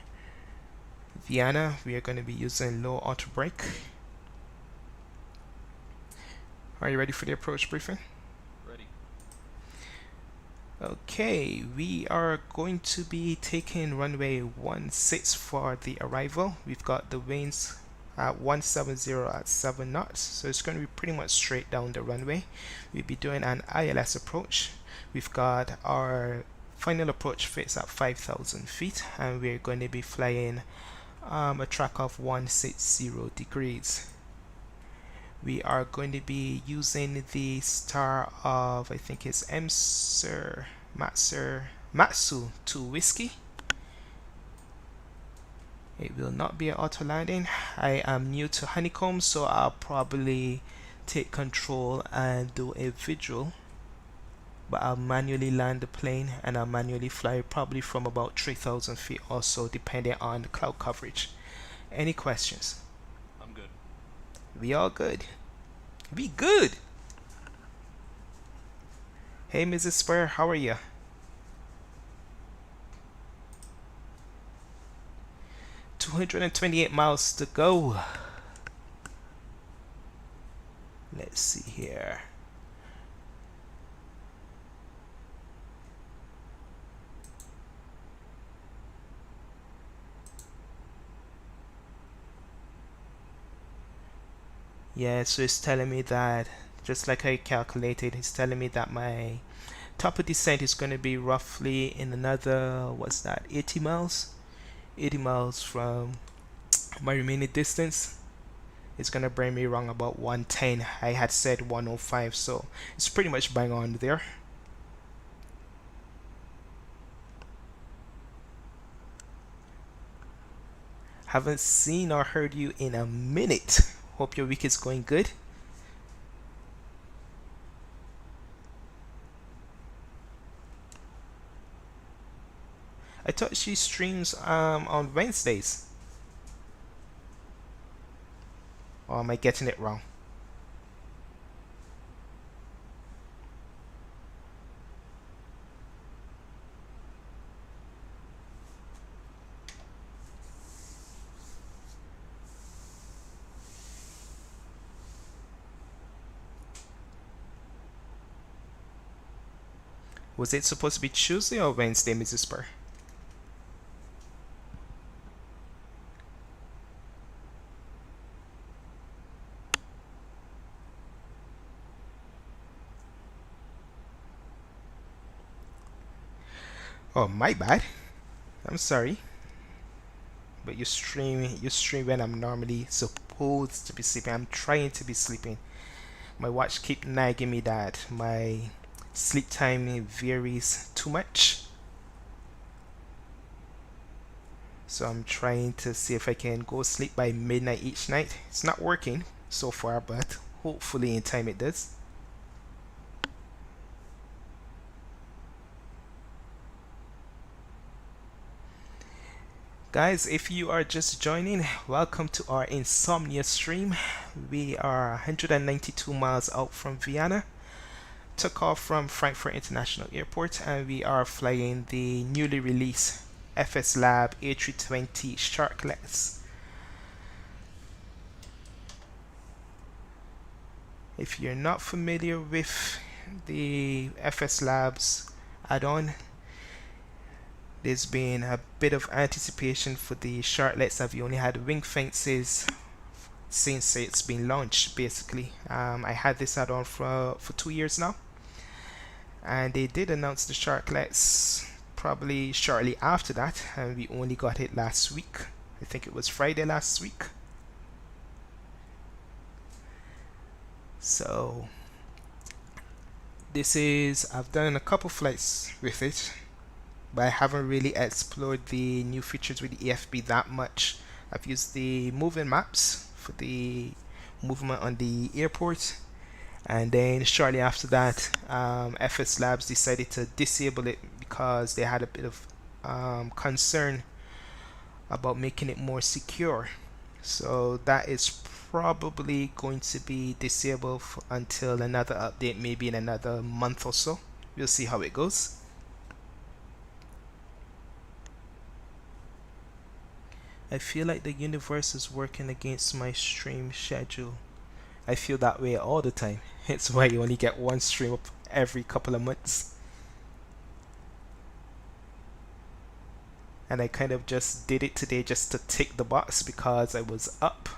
Speaker 1: Vienna. We are going to be using low auto brake. Are you ready for the approach briefing?
Speaker 4: Ready.
Speaker 1: Okay, we are going to be taking runway 16 for the arrival. We've got the winds at 170 at 7 knots. So it's going to be pretty much straight down the runway. We'll be doing an ILS approach. We've got our final approach fits at 5,000 feet, and we're going to be flying a track of 160 degrees. We are going to be using the star of, I think it's Matsu 2 Whiskey. It will not be an auto landing. I am new to honeycomb, so I'll probably take control and do a visual, but I'll manually land the plane and I'll manually fly probably from about 3,000 feet or so, depending on the cloud coverage. Any questions?
Speaker 4: I'm good.
Speaker 1: We all good. We good. Hey, Mrs. Spur, how are you? $228 miles to go. Let's see here. Yeah, so it's telling me that, just like I calculated, it's telling me that my top of descent is going to be roughly in another, what's that, 80 miles? 80 miles from my remaining distance. It's going to bring me around about 110. I had said 105, so it's pretty much bang on there. Haven't seen or heard you in a minute. Hope your week is going good. I thought she streams on Wednesdays. Or am I getting it wrong? Was it supposed to be Tuesday or Wednesday, Mrs. Spur? Oh, my bad. I'm sorry. But you stream when I'm normally supposed to be sleeping. I'm trying to be sleeping. My watch keep nagging me that my sleep time varies too much. So I'm trying to see if I can go sleep by midnight each night. It's not working so far, but hopefully in time it does. Guys, if you are just joining, welcome to our Insomnia stream. We are 192 miles out from Vienna. Took off from Frankfurt International Airport, and we are flying the newly released Fslabs A320 Sharklets. If you're not familiar with the Fslabs add-on, there's been a bit of anticipation for the Sharklets. Have you only had wing fences since it's been launched, basically. I had this add-on for 2 years now, and they did announce the Sharklets probably shortly after that, and we only got it last week. I think it was Friday last week. So this is, I've done a couple flights with it, but I haven't really explored the new features with the EFB that much. I've used the moving maps for the movement on the airport, and then shortly after that, Fslabs decided to disable it because they had a bit of concern about making it more secure. So that is probably going to be disabled until another update, maybe in another month or so. We'll see how it goes. I feel like the universe is working against my stream schedule. I feel that way all the time. It's why you only get one stream up every couple of months. And I kind of just did it today just to tick the box because I was up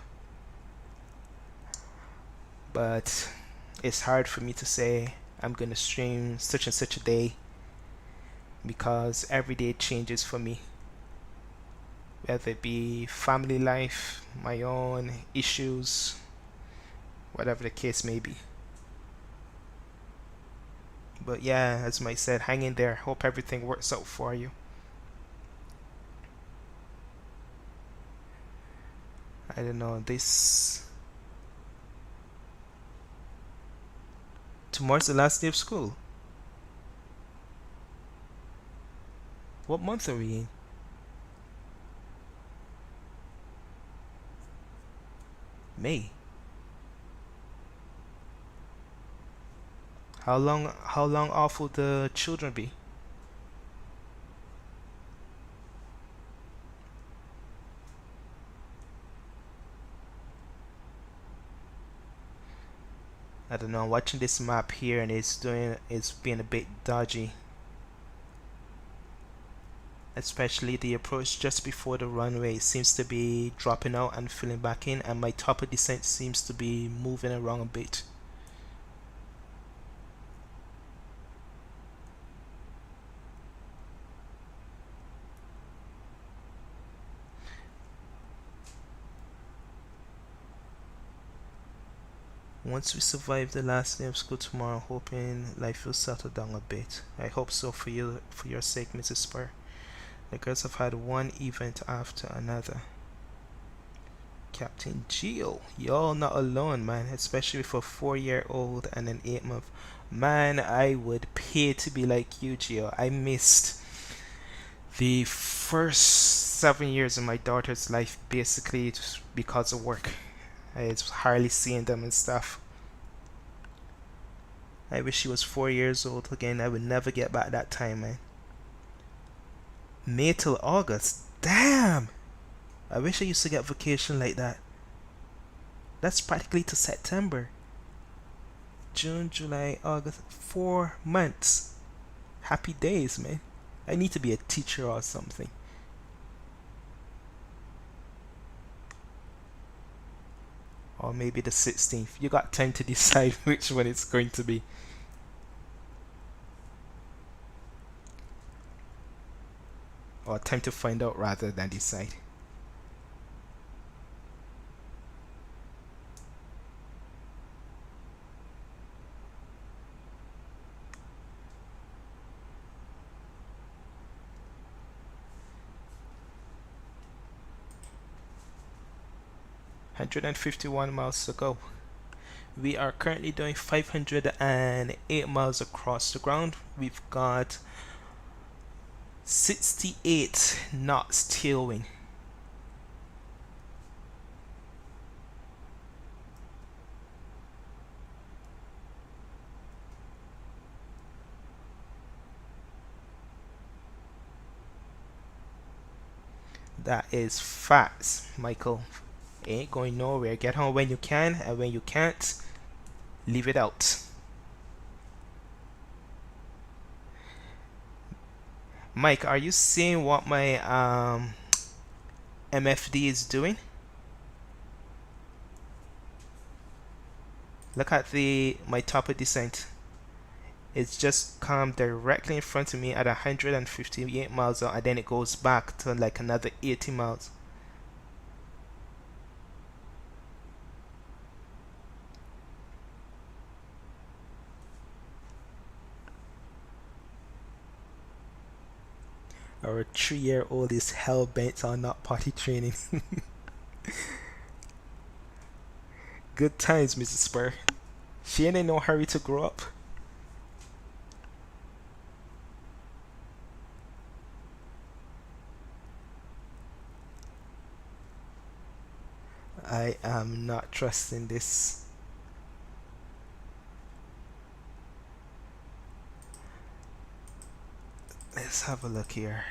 Speaker 1: but it's hard for me to say I'm gonna stream such and such a day because every day changes for me, whether it be family life, my own issues, whatever the case may be. But yeah, as Mike said, hang in there. Hope everything works out for you. I don't know, this tomorrow's the last day of school. What month are we in? May. How long off will the children be? I don't know, I'm watching this map here and it's being a bit dodgy. Especially the approach just before the runway seems to be dropping out and filling back in, and my top of descent seems to be moving around a bit. Once we survive the last day of school tomorrow, hoping life will settle down a bit. I hope so for you, for your sake, Mrs. Spur. The girls have had one event after another. Captain Geo, y'all not alone, man. Especially for a 4-year-old and an 8-month. Man, I would pay to be like you, Geo. I missed the first 7 years of my daughter's life basically just because of work. I was hardly seeing them and stuff. I wish she was 4 years old again. I would never get back that time, man. May till August. Damn! I wish I used to get vacation like that. That's practically to September. June, July, August. 4 months. Happy days, man. I need to be a teacher or something. Or maybe the 16th. You got time to decide which one it's going to be. Or time to find out rather than decide. $151 to go. We are currently doing 508 miles across the ground. We've got 68 knots tailwind. That is facts, Michael. Ain't going nowhere. Get home when you can, and when you can't, leave it out. Mike, are you seeing what my MFD is doing? Look at my top of descent. It's just come directly in front of me at 158 miles and then it goes back to like another 80 miles. Our 3-year-old is hell bent on not potty training. Good times, Mrs. Spur. She ain't in no hurry to grow up. I am not trusting this. Let's have a look here.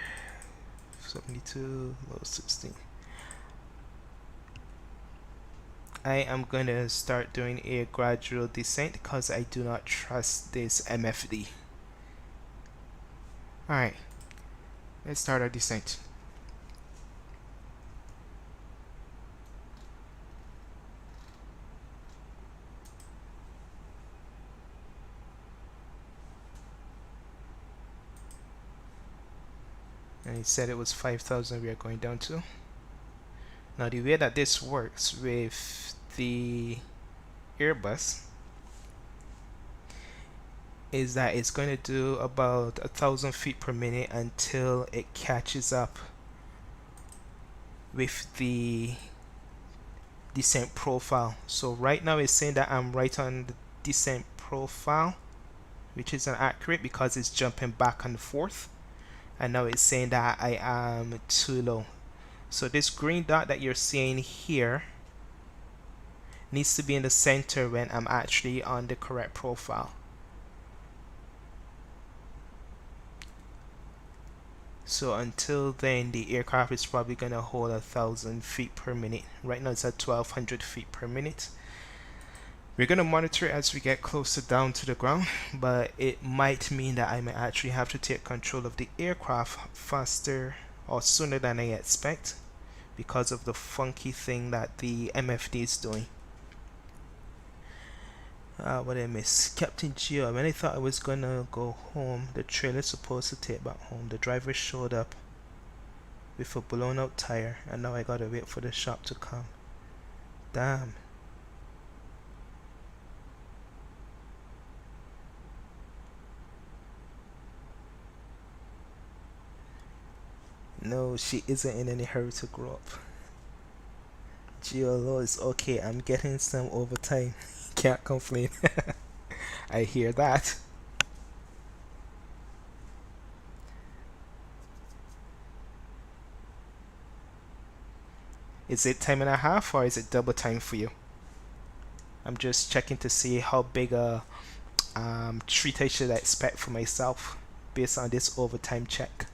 Speaker 1: 72, low 16. I am going to start doing a gradual descent because I do not trust this MFD. Alright, let's start our descent. And it said it was 5,000 we are going down to. Now the way that this works with the Airbus is that it's going to do about 1,000 feet per minute until it catches up with the descent profile. So right now it's saying that I'm right on the descent profile, which isn't accurate because it's jumping back and forth, and now it's saying that I am too low. So this green dot that you're seeing here needs to be in the center when I'm actually on the correct profile. So until then, the aircraft is probably going to hold 1,000 feet per minute. Right now it's at 1,200 feet per minute. We're going to monitor it as we get closer down to the ground, but it might mean that I may actually have to take control of the aircraft faster or sooner than I expect because of the funky thing that the MFD is doing. What I miss? Captain Geo, when I thought I was gonna go home, the trailer's supposed to take back home. The driver showed up with a blown out tire, and now I gotta wait for the shop to come. Damn. No, she isn't in any hurry to grow up. Geo is okay, I'm getting some overtime. Can't complain. I hear that. Is it time and a half or is it double time for you? I'm just checking to see how big a treat I should expect for myself based on this overtime check.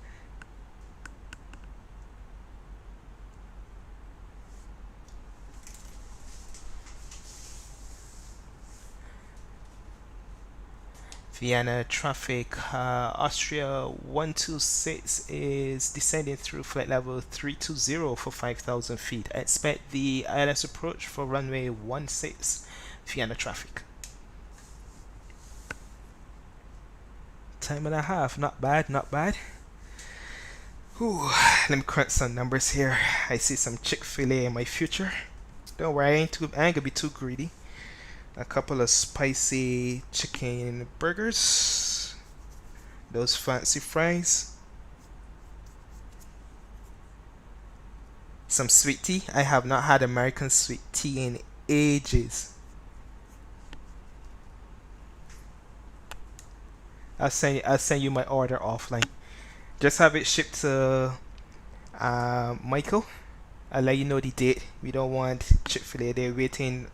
Speaker 1: Vienna traffic, Austria 126 is descending through flight level 320 for 5,000 feet. Expect the ILS approach for runway 16, Vienna traffic. Time and a half, not bad, not bad. Whew, let me crunch some numbers here. I see some Chick-fil-A in my future. Don't worry, I ain't gonna be too greedy. A couple of spicy chicken burgers, those fancy fries, some sweet tea. I have not had American sweet tea in ages. I'll send you my order offline. Just have it shipped to Michael. I'll let you know the date. We don't want Chick-fil-A. They're waiting.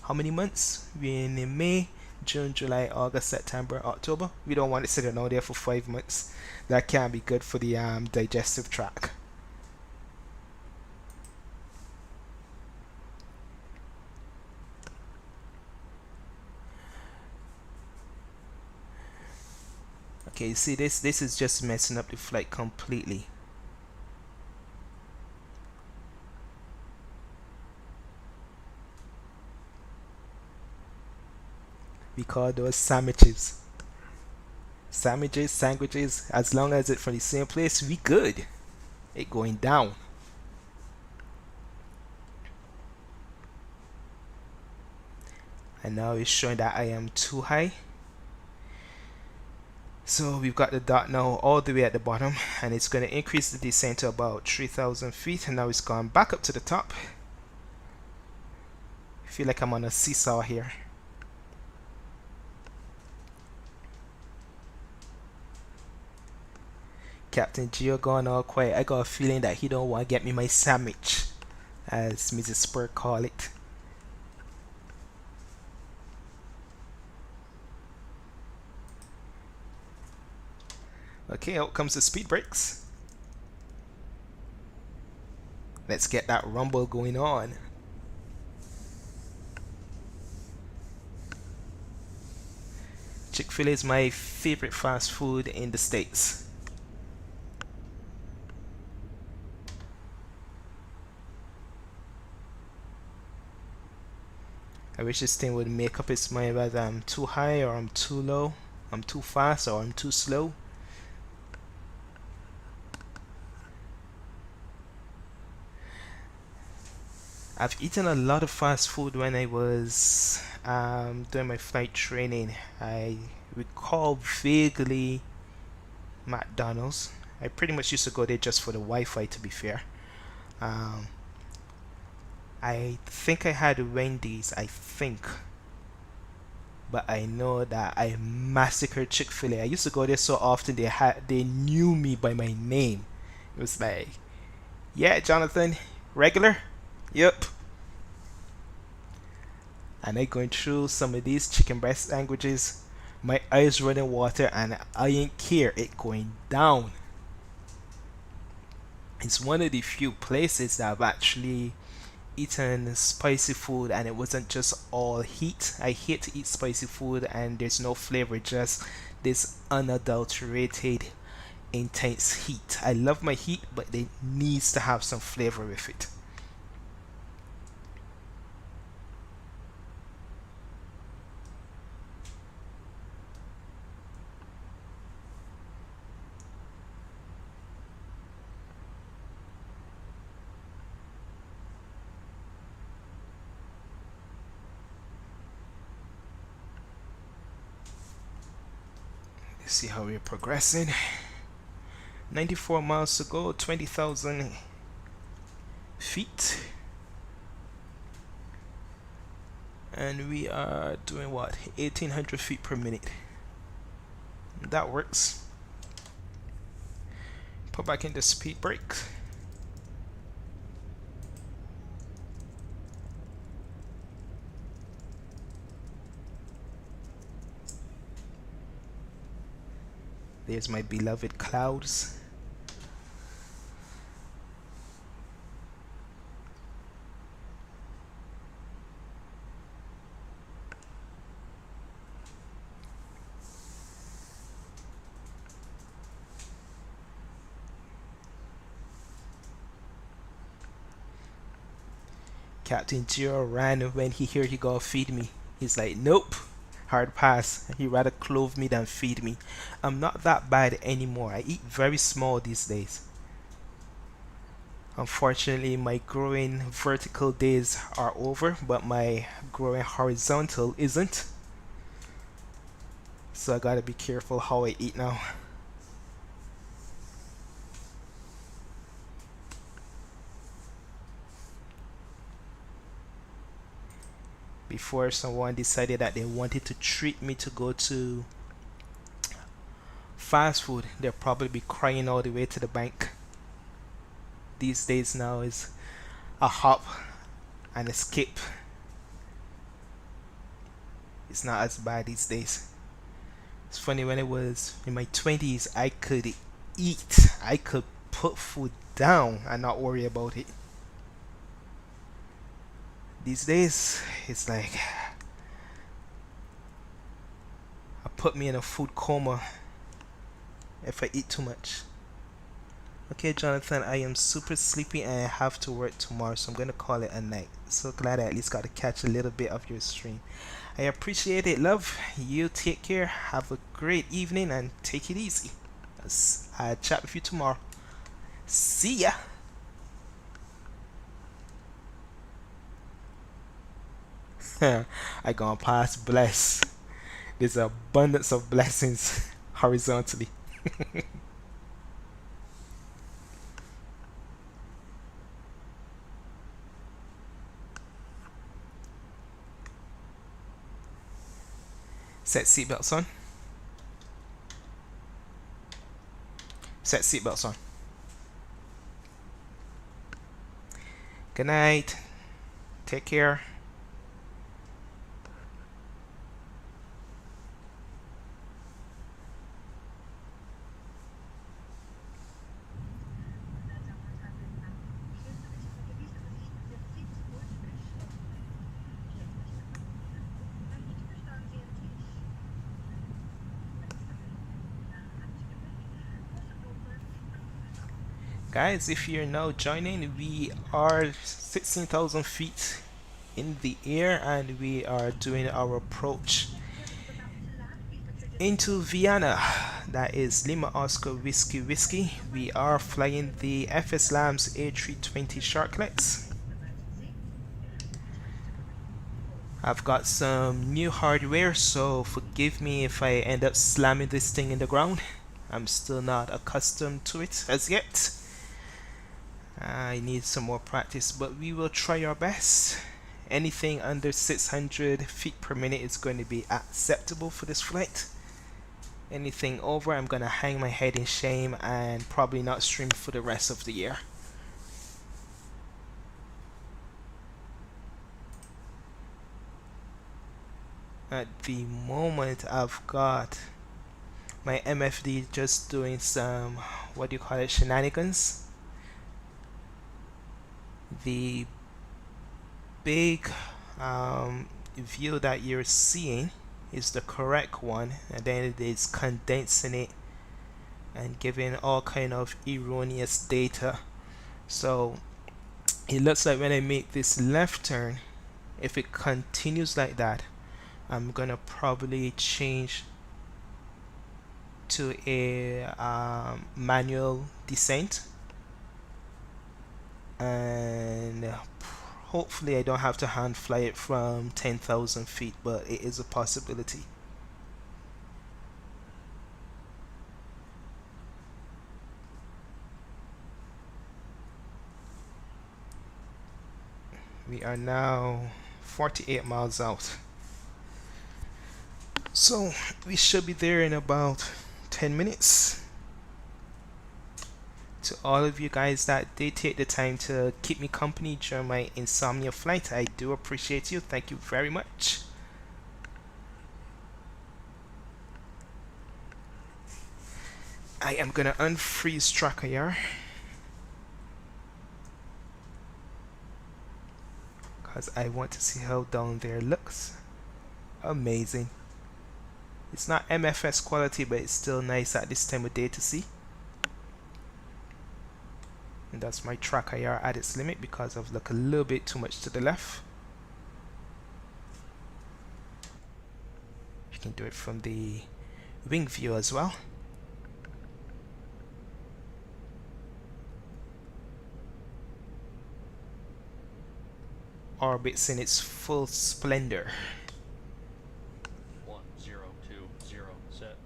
Speaker 1: How many months? We're in May, June, July, August, September, October. We don't want it sitting out there for 5 months. That can't be good for the digestive tract. Okay, see this is just messing up the flight completely. We call those sandwiches. Sandwiches, as long as it's from the same place, we good. It going down. And now it's showing that I am too high. So we've got the dot now all the way at the bottom, and it's going to increase the descent to about 3,000 feet, and now it's gone back up to the top. I feel like I'm on a seesaw here. Captain Geo gone all quiet. I got a feeling that he don't want to get me my sandwich, as Mrs. Spur call it. Okay, out comes the speed brakes. Let's get that rumble going on. Chick-fil-A is my favorite fast food in the States. I wish this thing would make up its mind whether I'm too high or I'm too low, I'm too fast or I'm too slow. I've eaten a lot of fast food when I was doing my flight training. I recall vaguely McDonald's. I pretty much used to go there just for the Wi-Fi, to be fair. Um, I think I had Wendy's, I think, but I know that I massacred Chick-fil-A. I used to go there so often they knew me by my name. It was like, yeah, Jonathan, regular? Yep. And I going through some of these chicken breast sandwiches, my eyes running water, and I ain't care it going down. It's one of the few places that I've actually eaten spicy food and it wasn't just all heat. I hate to eat spicy food and there's no flavor, just this unadulterated intense heat. I love my heat, but it needs to have some flavor with it. Let's see how we're progressing. 94 miles to go, 20,000 feet. And we are doing what? 1,800 feet per minute. That works. Put back in the speed brake. There's my beloved clouds. Captain Giro ran when he heard he gotta feed me. He's like, nope. Hard pass. He rather clothe me than feed me. I'm not that bad anymore. I eat very small these days. Unfortunately, my growing vertical days are over, but my growing horizontal isn't. So I gotta be careful how I eat now. Before someone decided that they wanted to treat me to go to fast food, they'll probably be crying all the way to the bank. These days now is a hop and a skip. It's not as bad these days. It's funny, when I was in my 20s, I could eat. I could put food down and not worry about it. These days, it's like put me in a food coma if I eat too much. Okay, Jonathan, I am super sleepy and I have to work tomorrow, so I'm gonna call it a night. So glad I at least got to catch a little bit of your stream. I appreciate it, love. You take care. Have a great evening and take it easy. I'll chat with you tomorrow. See ya. I gonna pass bless. There's an abundance of blessings horizontally. Set seatbelts on. Set seatbelts on. Good night. Take care. Guys, if you're now joining, we are 16,000 feet in the air and we are doing our approach into Vienna. That is Lima Oscar Whiskey Whiskey. We are flying the Fslabs A320 Sharklets. I've got some new hardware, so forgive me if I end up slamming this thing in the ground. I'm still not accustomed to it as yet. I need some more practice, but we will try our best. Anything under 600 feet per minute is going to be acceptable for this flight. Anything over, I'm going to hang my head in shame and probably not stream for the rest of the year. At the moment, I've got my MFD just doing some, what do you call it, shenanigans. The big view that you're seeing is the correct one, and then it is condensing it and giving all kind of erroneous data. So it looks like when I make this left turn, if it continues like that, I'm gonna probably change to a manual descent, and hopefully I don't have to hand fly it from 10,000 feet, but it is a possibility. We are now 48 miles out, so we should be there in about 10 minutes. To all of you guys that did take the time to keep me company during my Insomnia flight, I do appreciate you. Thank you very much. I am gonna unfreeze Tracker because I want to see how down there looks. Amazing. It's not MFS quality, but it's still nice at this time of day to see. And that's my track IR at its limit because I've looked a little bit too much to the left. You can do it from the wing view as well. Orbits in its full splendor.
Speaker 4: 1020 set.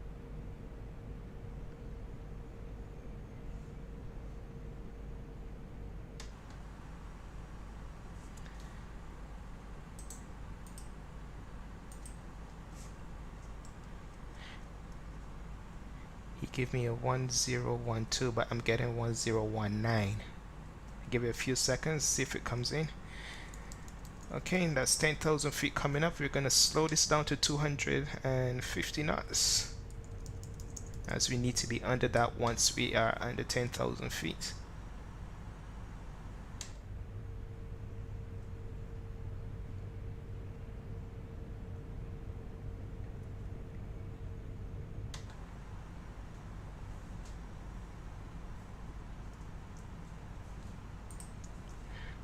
Speaker 1: He gave me a 1012, but I'm getting 1019. Give it a few seconds, see if it comes in. Okay, and that's 10,000 feet coming up. We're gonna slow this down to 250 knots, as we need to be under that once we are under 10,000 feet.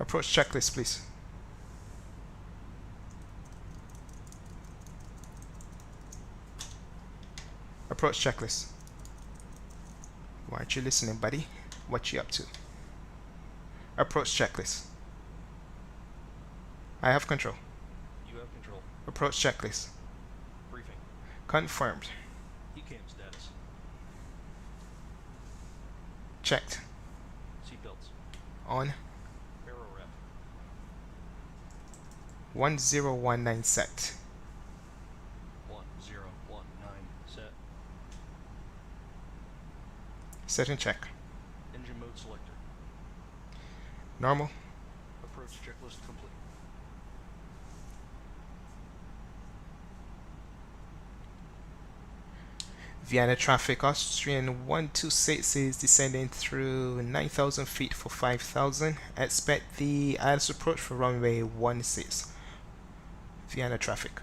Speaker 1: Approach checklist, please. Approach checklist. Why aren't you listening, buddy? What you up to? Approach checklist. I have control.
Speaker 4: You have control.
Speaker 1: Approach checklist.
Speaker 4: Briefing.
Speaker 1: Confirmed.
Speaker 4: ECAM status.
Speaker 1: Checked.
Speaker 4: Seatbelts.
Speaker 1: On.
Speaker 4: Aero rep.
Speaker 1: 1019 set.
Speaker 4: 1019 set.
Speaker 1: Set and check.
Speaker 4: Engine mode selector.
Speaker 1: Normal.
Speaker 4: Approach checklist complete.
Speaker 1: Vienna traffic, Austrian 126 is descending through 9,000 feet for 5,000. Expect the ILS approach for runway 16. Vienna traffic.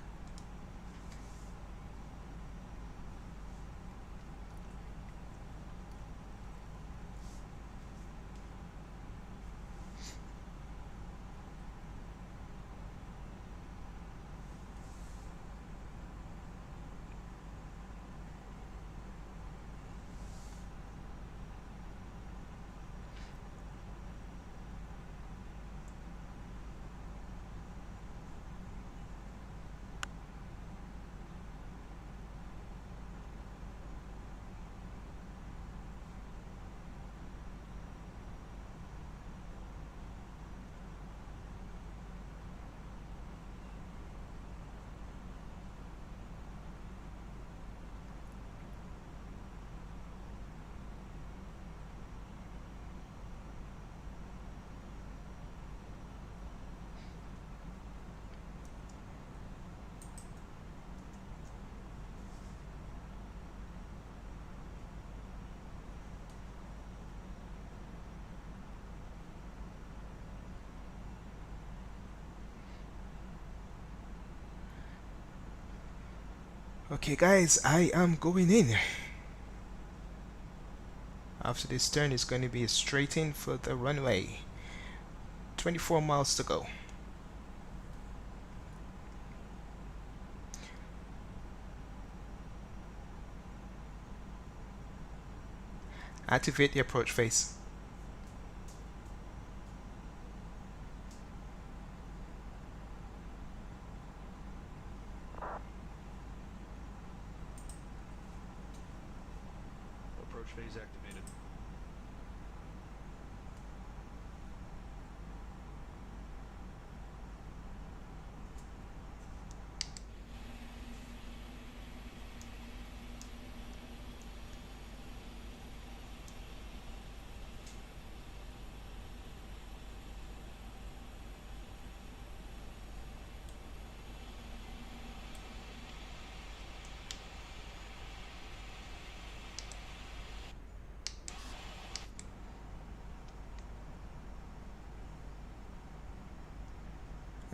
Speaker 1: Okay guys, I am going in. After this turn is going to be a straight in for the runway. 24 miles to go. Activate the approach phase.
Speaker 4: Approach phase activated.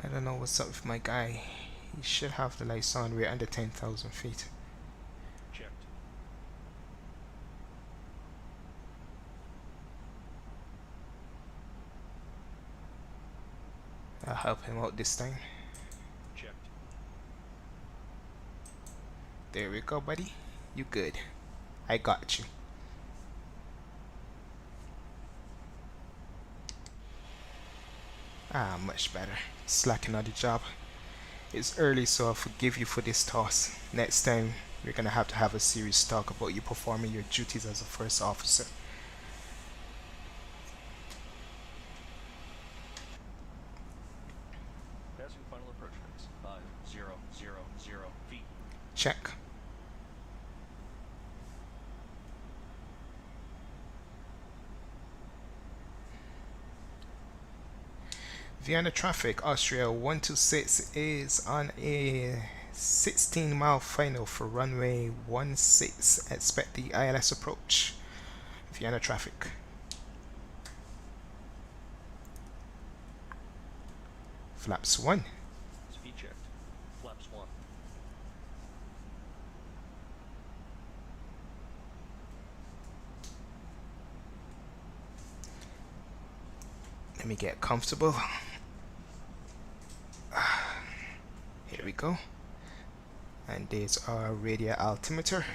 Speaker 1: I don't know what's up with my guy. He should have the lights on. We're under 10,000 feet.
Speaker 4: Checked.
Speaker 1: I'll help him out this time.
Speaker 4: Checked.
Speaker 1: There we go, buddy. You good. I got you. Ah, much better. Slacking on the job. It's early, so I'll forgive you for this toss. Next time, we're gonna have to have a serious talk about you performing your duties as a first officer.
Speaker 4: Passing final approach phase. 5000 feet.
Speaker 1: Check. Vienna traffic, Austria 126 is on a 16-mile final for runway 16. Expect the ILS approach. Vienna traffic. Flaps 1.
Speaker 4: Speed checked. Flaps 1.
Speaker 1: Let me get comfortable. Here we go. And there's our radial altimeter.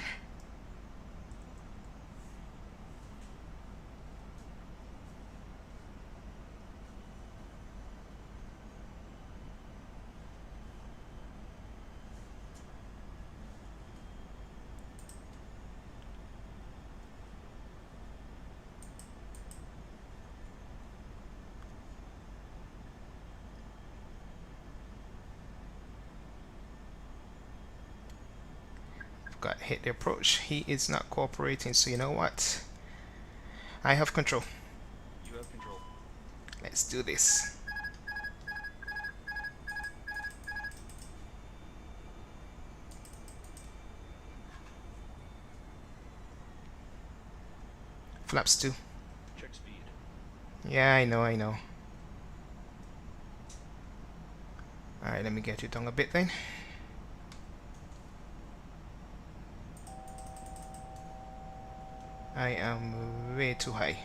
Speaker 1: Got hit the approach. He is not cooperating, so you know what? I have control.
Speaker 4: You have control.
Speaker 1: Let's do this. Flaps 2.
Speaker 4: Check speed.
Speaker 1: Yeah, I know. Alright, let me get you down a bit then. I am way too high.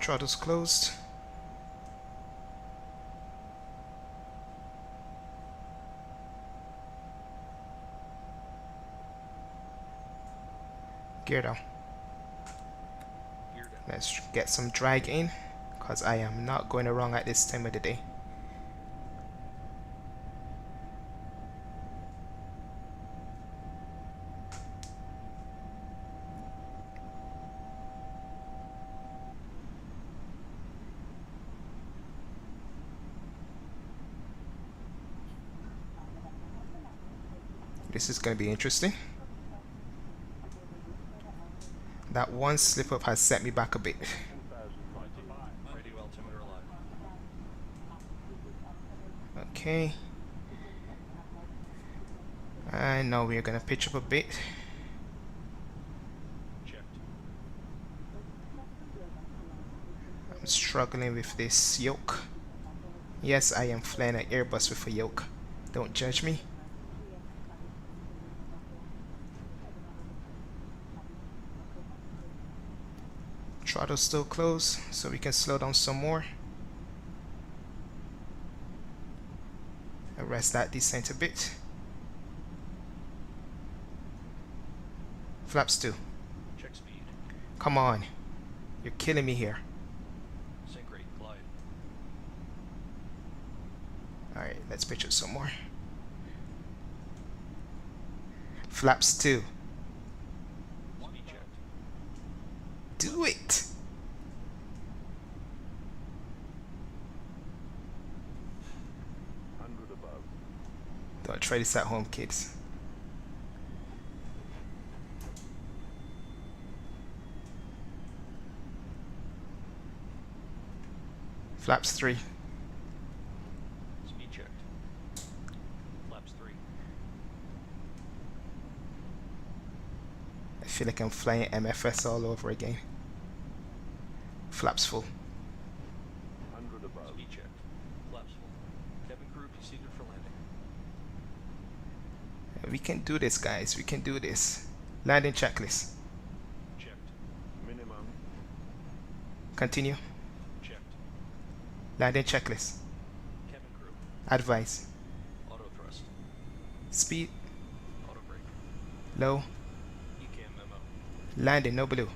Speaker 1: Throttle's closed. Gear down.
Speaker 4: Gear down.
Speaker 1: Let's get some drag in, because I am not going wrong at this time of the day. This is going to be interesting. That one slip up has set me back a bit.
Speaker 4: Radio altimeter alive.
Speaker 1: Okay. And now we're going to pitch up a bit.
Speaker 4: Checked.
Speaker 1: I'm struggling with this yoke. Yes, I am flying an Airbus with a yoke. Don't judge me. Throttle still closed, so we can slow down some more. Arrest that descent a bit. Flaps 2.
Speaker 4: Check speed.
Speaker 1: Come on. You're killing me here.
Speaker 4: Sink rate. Glide.
Speaker 1: Alright, let's pitch it some more. Flaps 2.
Speaker 4: Speed checked.
Speaker 1: Do it! Don't try this at home, kids. Flaps 3.
Speaker 4: Speed checked. Flaps 3.
Speaker 1: I feel like I'm flying MFS all over again. Flaps full.
Speaker 4: Speed checked. Flaps full. Cabin crew proceeded for landing.
Speaker 1: We can do this, guys. We can do this. Landing checklist.
Speaker 4: Checked.
Speaker 1: Continue.
Speaker 4: Checked.
Speaker 1: Landing checklist.
Speaker 4: Cabin crew.
Speaker 1: Advice.
Speaker 4: Auto thrust.
Speaker 1: Speed.
Speaker 4: Auto brake.
Speaker 1: Low.
Speaker 4: ECAM memo.
Speaker 1: Landing. No blue.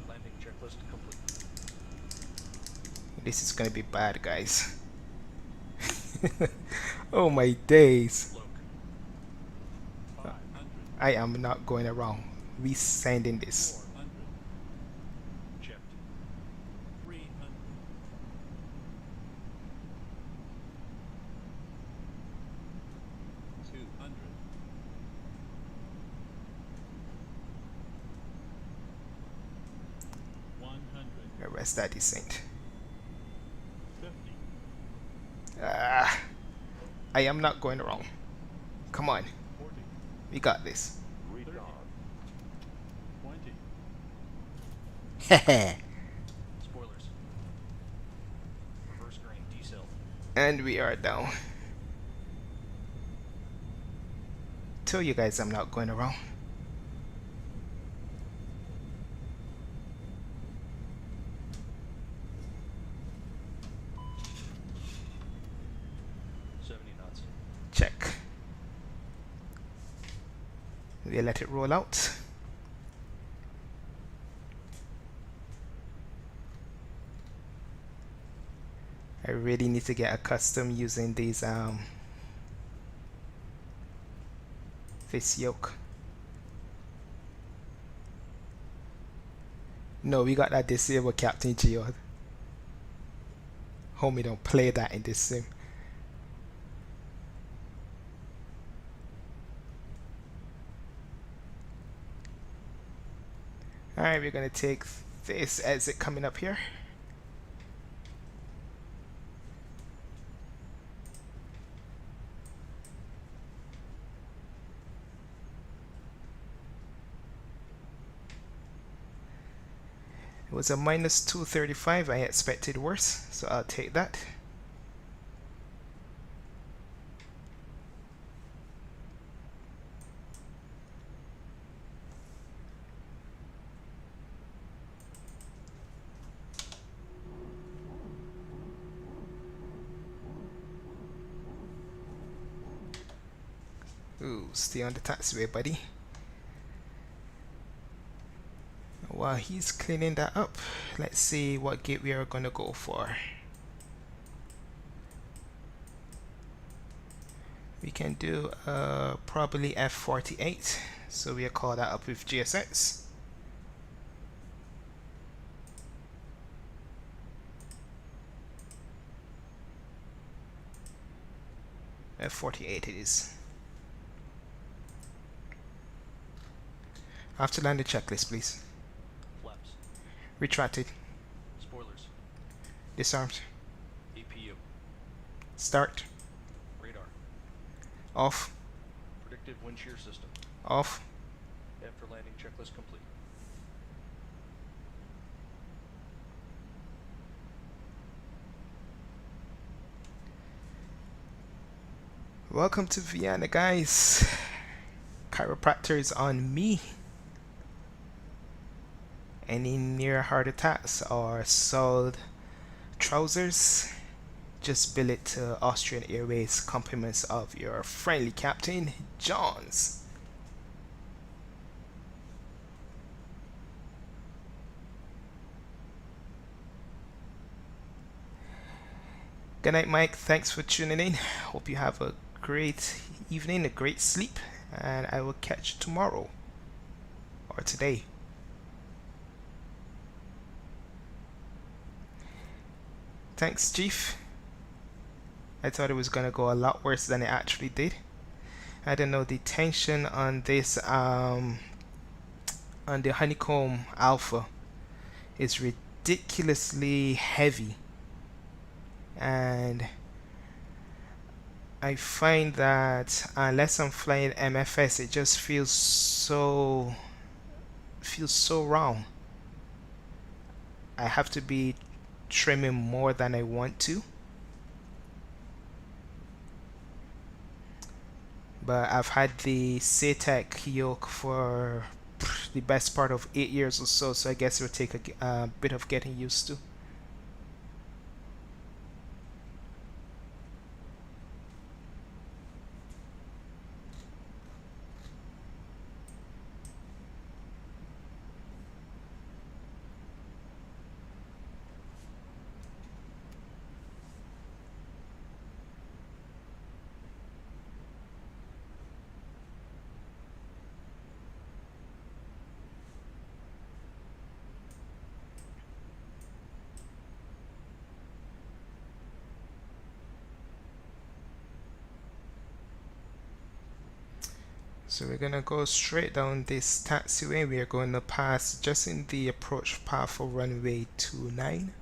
Speaker 4: Landing checklist complete.
Speaker 1: This is gonna be bad, guys. Oh my days.
Speaker 4: Loke.
Speaker 1: I am not going around. We sending this.
Speaker 4: Checked.
Speaker 8: 100.
Speaker 1: Arrest that descent.
Speaker 8: 50.
Speaker 1: I am not going around. Come on.
Speaker 8: 40.
Speaker 1: We got this.
Speaker 8: 30. 20.
Speaker 1: Heh.
Speaker 4: Spoilers. Reverse grain. Decel.
Speaker 1: And we are down. Tell you guys I'm not going around. Check. We let it roll out. I really need to get accustomed using these this yoke. No, we got that disabled Captain Geo. Homie, don't play that in this sim. Alright, we're gonna take this exit coming up here. It was a minus 235. I expected worse, so I'll take that. Ooh, stay on the taxiway, buddy. While he's cleaning that up, let's see what gate we are gonna go for. We can do probably F48, so we'll call that up with GSX. F48 it is. After landing checklist, please.
Speaker 4: Flaps.
Speaker 1: Retracted.
Speaker 4: Spoilers.
Speaker 1: Disarmed.
Speaker 4: APU.
Speaker 1: Start.
Speaker 4: Radar.
Speaker 1: Off.
Speaker 4: Predictive wind shear system.
Speaker 1: Off.
Speaker 4: After landing checklist complete.
Speaker 1: Welcome to Vienna, guys. Chiropractor is on me. Any near heart attacks or soiled trousers? Just bill it to Austrian Airways. Compliments of your friendly captain, Johns. Good night, Mike. Thanks for tuning in. Hope you have a great evening, a great sleep, and I will catch you tomorrow or today. Thanks, Chief. I thought it was gonna go a lot worse than it actually did. I don't know, the tension on this on the Honeycomb Alpha is ridiculously heavy, and I find that unless I'm flying MFS, it just feels so wrong. I have to be trimming more than I want to. But I've had the SATEC yoke for the best part of 8 years or so, so I guess it will take a bit of getting used to. So we're gonna go straight down this taxiway. We are going to pass just in the approach path for runway 29.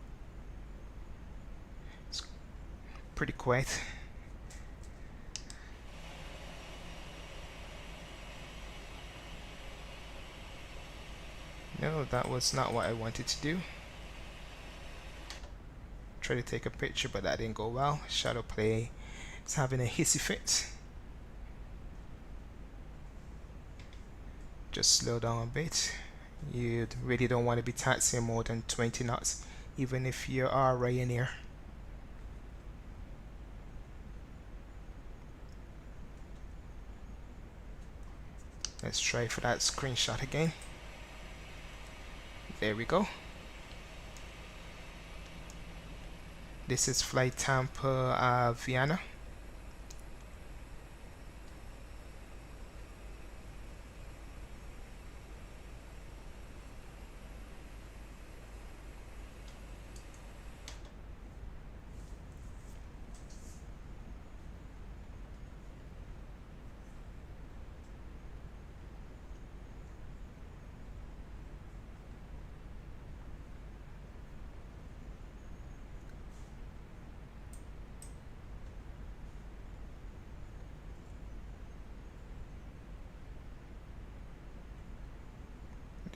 Speaker 1: It's pretty quiet. No, that was not what I wanted to do. Try to take a picture, but that didn't go well. Shadow play is having a hissy fit. Just slow down a bit. You really don't want to be taxiing more than 20 knots, even if you are Ryanair. Let's try for that screenshot again. There we go. This is flight Tampa Vienna.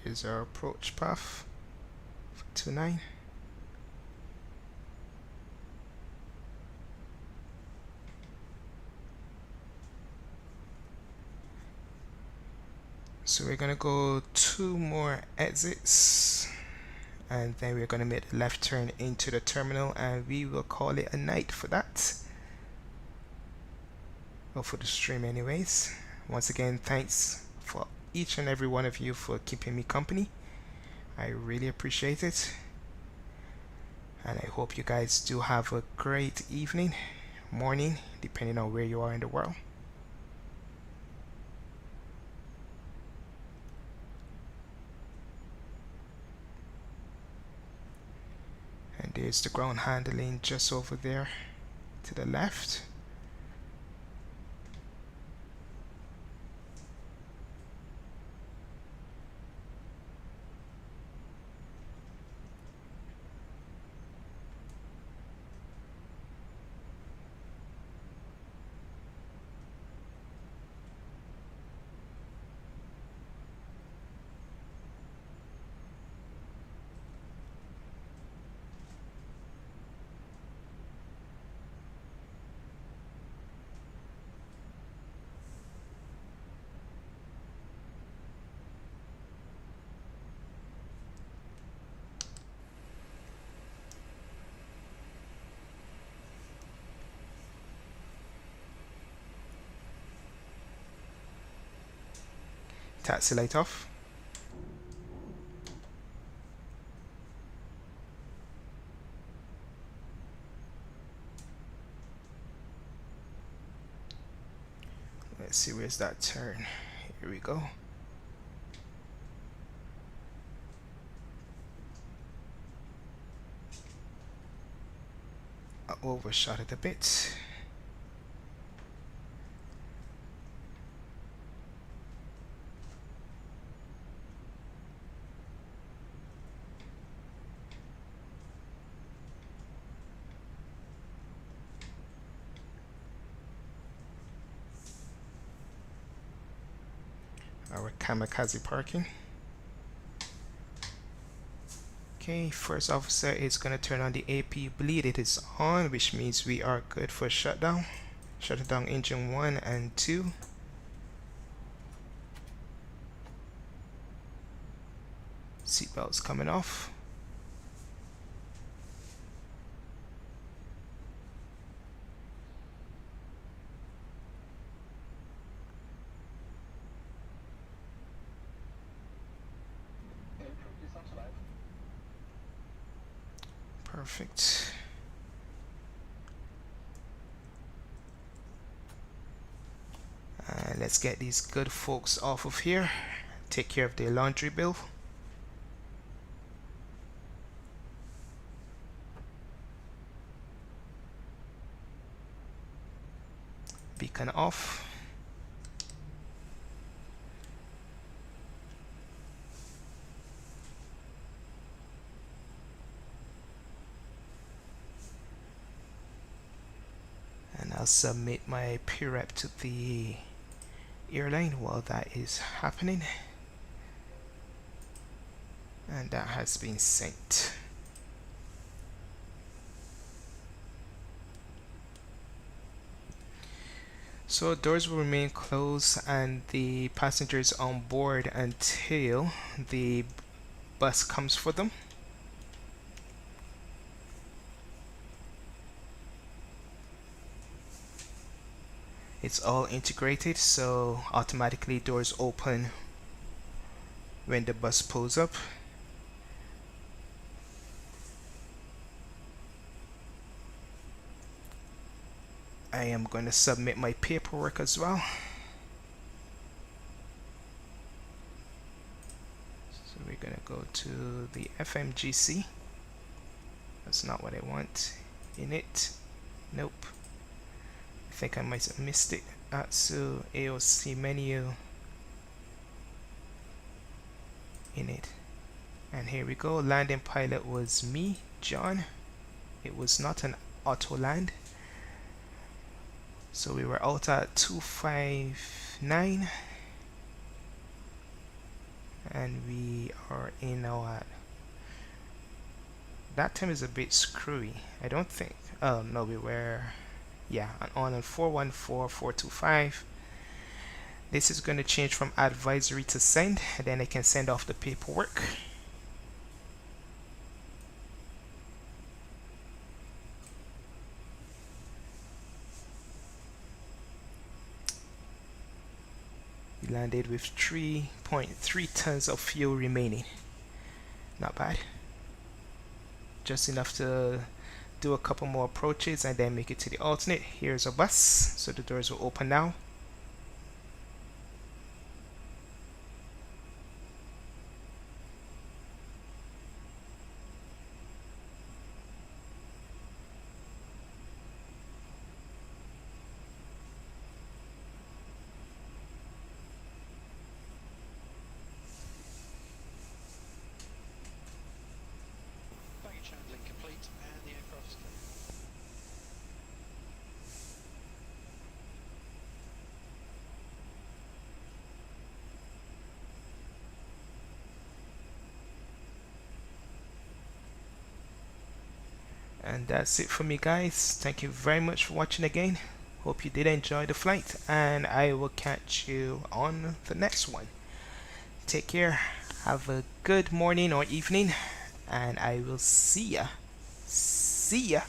Speaker 1: Here's our approach path for 29. So we're gonna go 2 more exits, and then we're gonna make the left turn into the terminal, and we will call it a night for that, or for the stream anyways. Once again, thanks for each and every one of you for keeping me company. I really appreciate it, and I hope you guys do have a great evening, morning, depending on where you are in the world. And there's the ground handling just over there to the left. taxi light off. Let's see, where's that turn? Here we go. I overshot it a bit. Our kamikaze parking. Okay, first officer is going to turn on the AP bleed. It is on, which means we are good for shutdown. Shut down engine 1 and 2. Seatbelts coming off. Perfect. Let's get these good folks off of here. Take care of their laundry bill. Beacon off. And I'll submit my PREP to the airline while that is happening. And that has been sent. So doors will remain closed and the passengers on board until the bus comes for them. It's all integrated, so automatically doors open when the bus pulls up. I am going to submit my paperwork as well. So we're going to go to the FMGC. That's not what I want in it. Nope. I think I might have missed it. So AOC menu in it. And here we go. Landing pilot was me, John. It was not an auto land. So we were out at 259 and we are in our, that time is a bit screwy. I don't think, oh no, we were, yeah, on 414425. This is going to change from advisory to send, and then I can send off the paperwork. We landed with 3.3 tons of fuel remaining. Not bad. Just enough to do a couple more approaches and then make it to the alternate. Here's a bus, so the doors will open now.
Speaker 9: Baggage handling complete and the aircraft is clear.
Speaker 1: And that's it for me, guys. Thank you very much for watching again. Hope you did enjoy the flight, and I will catch you on the next one. Take care. Have a good morning or evening, and I will see ya. See ya.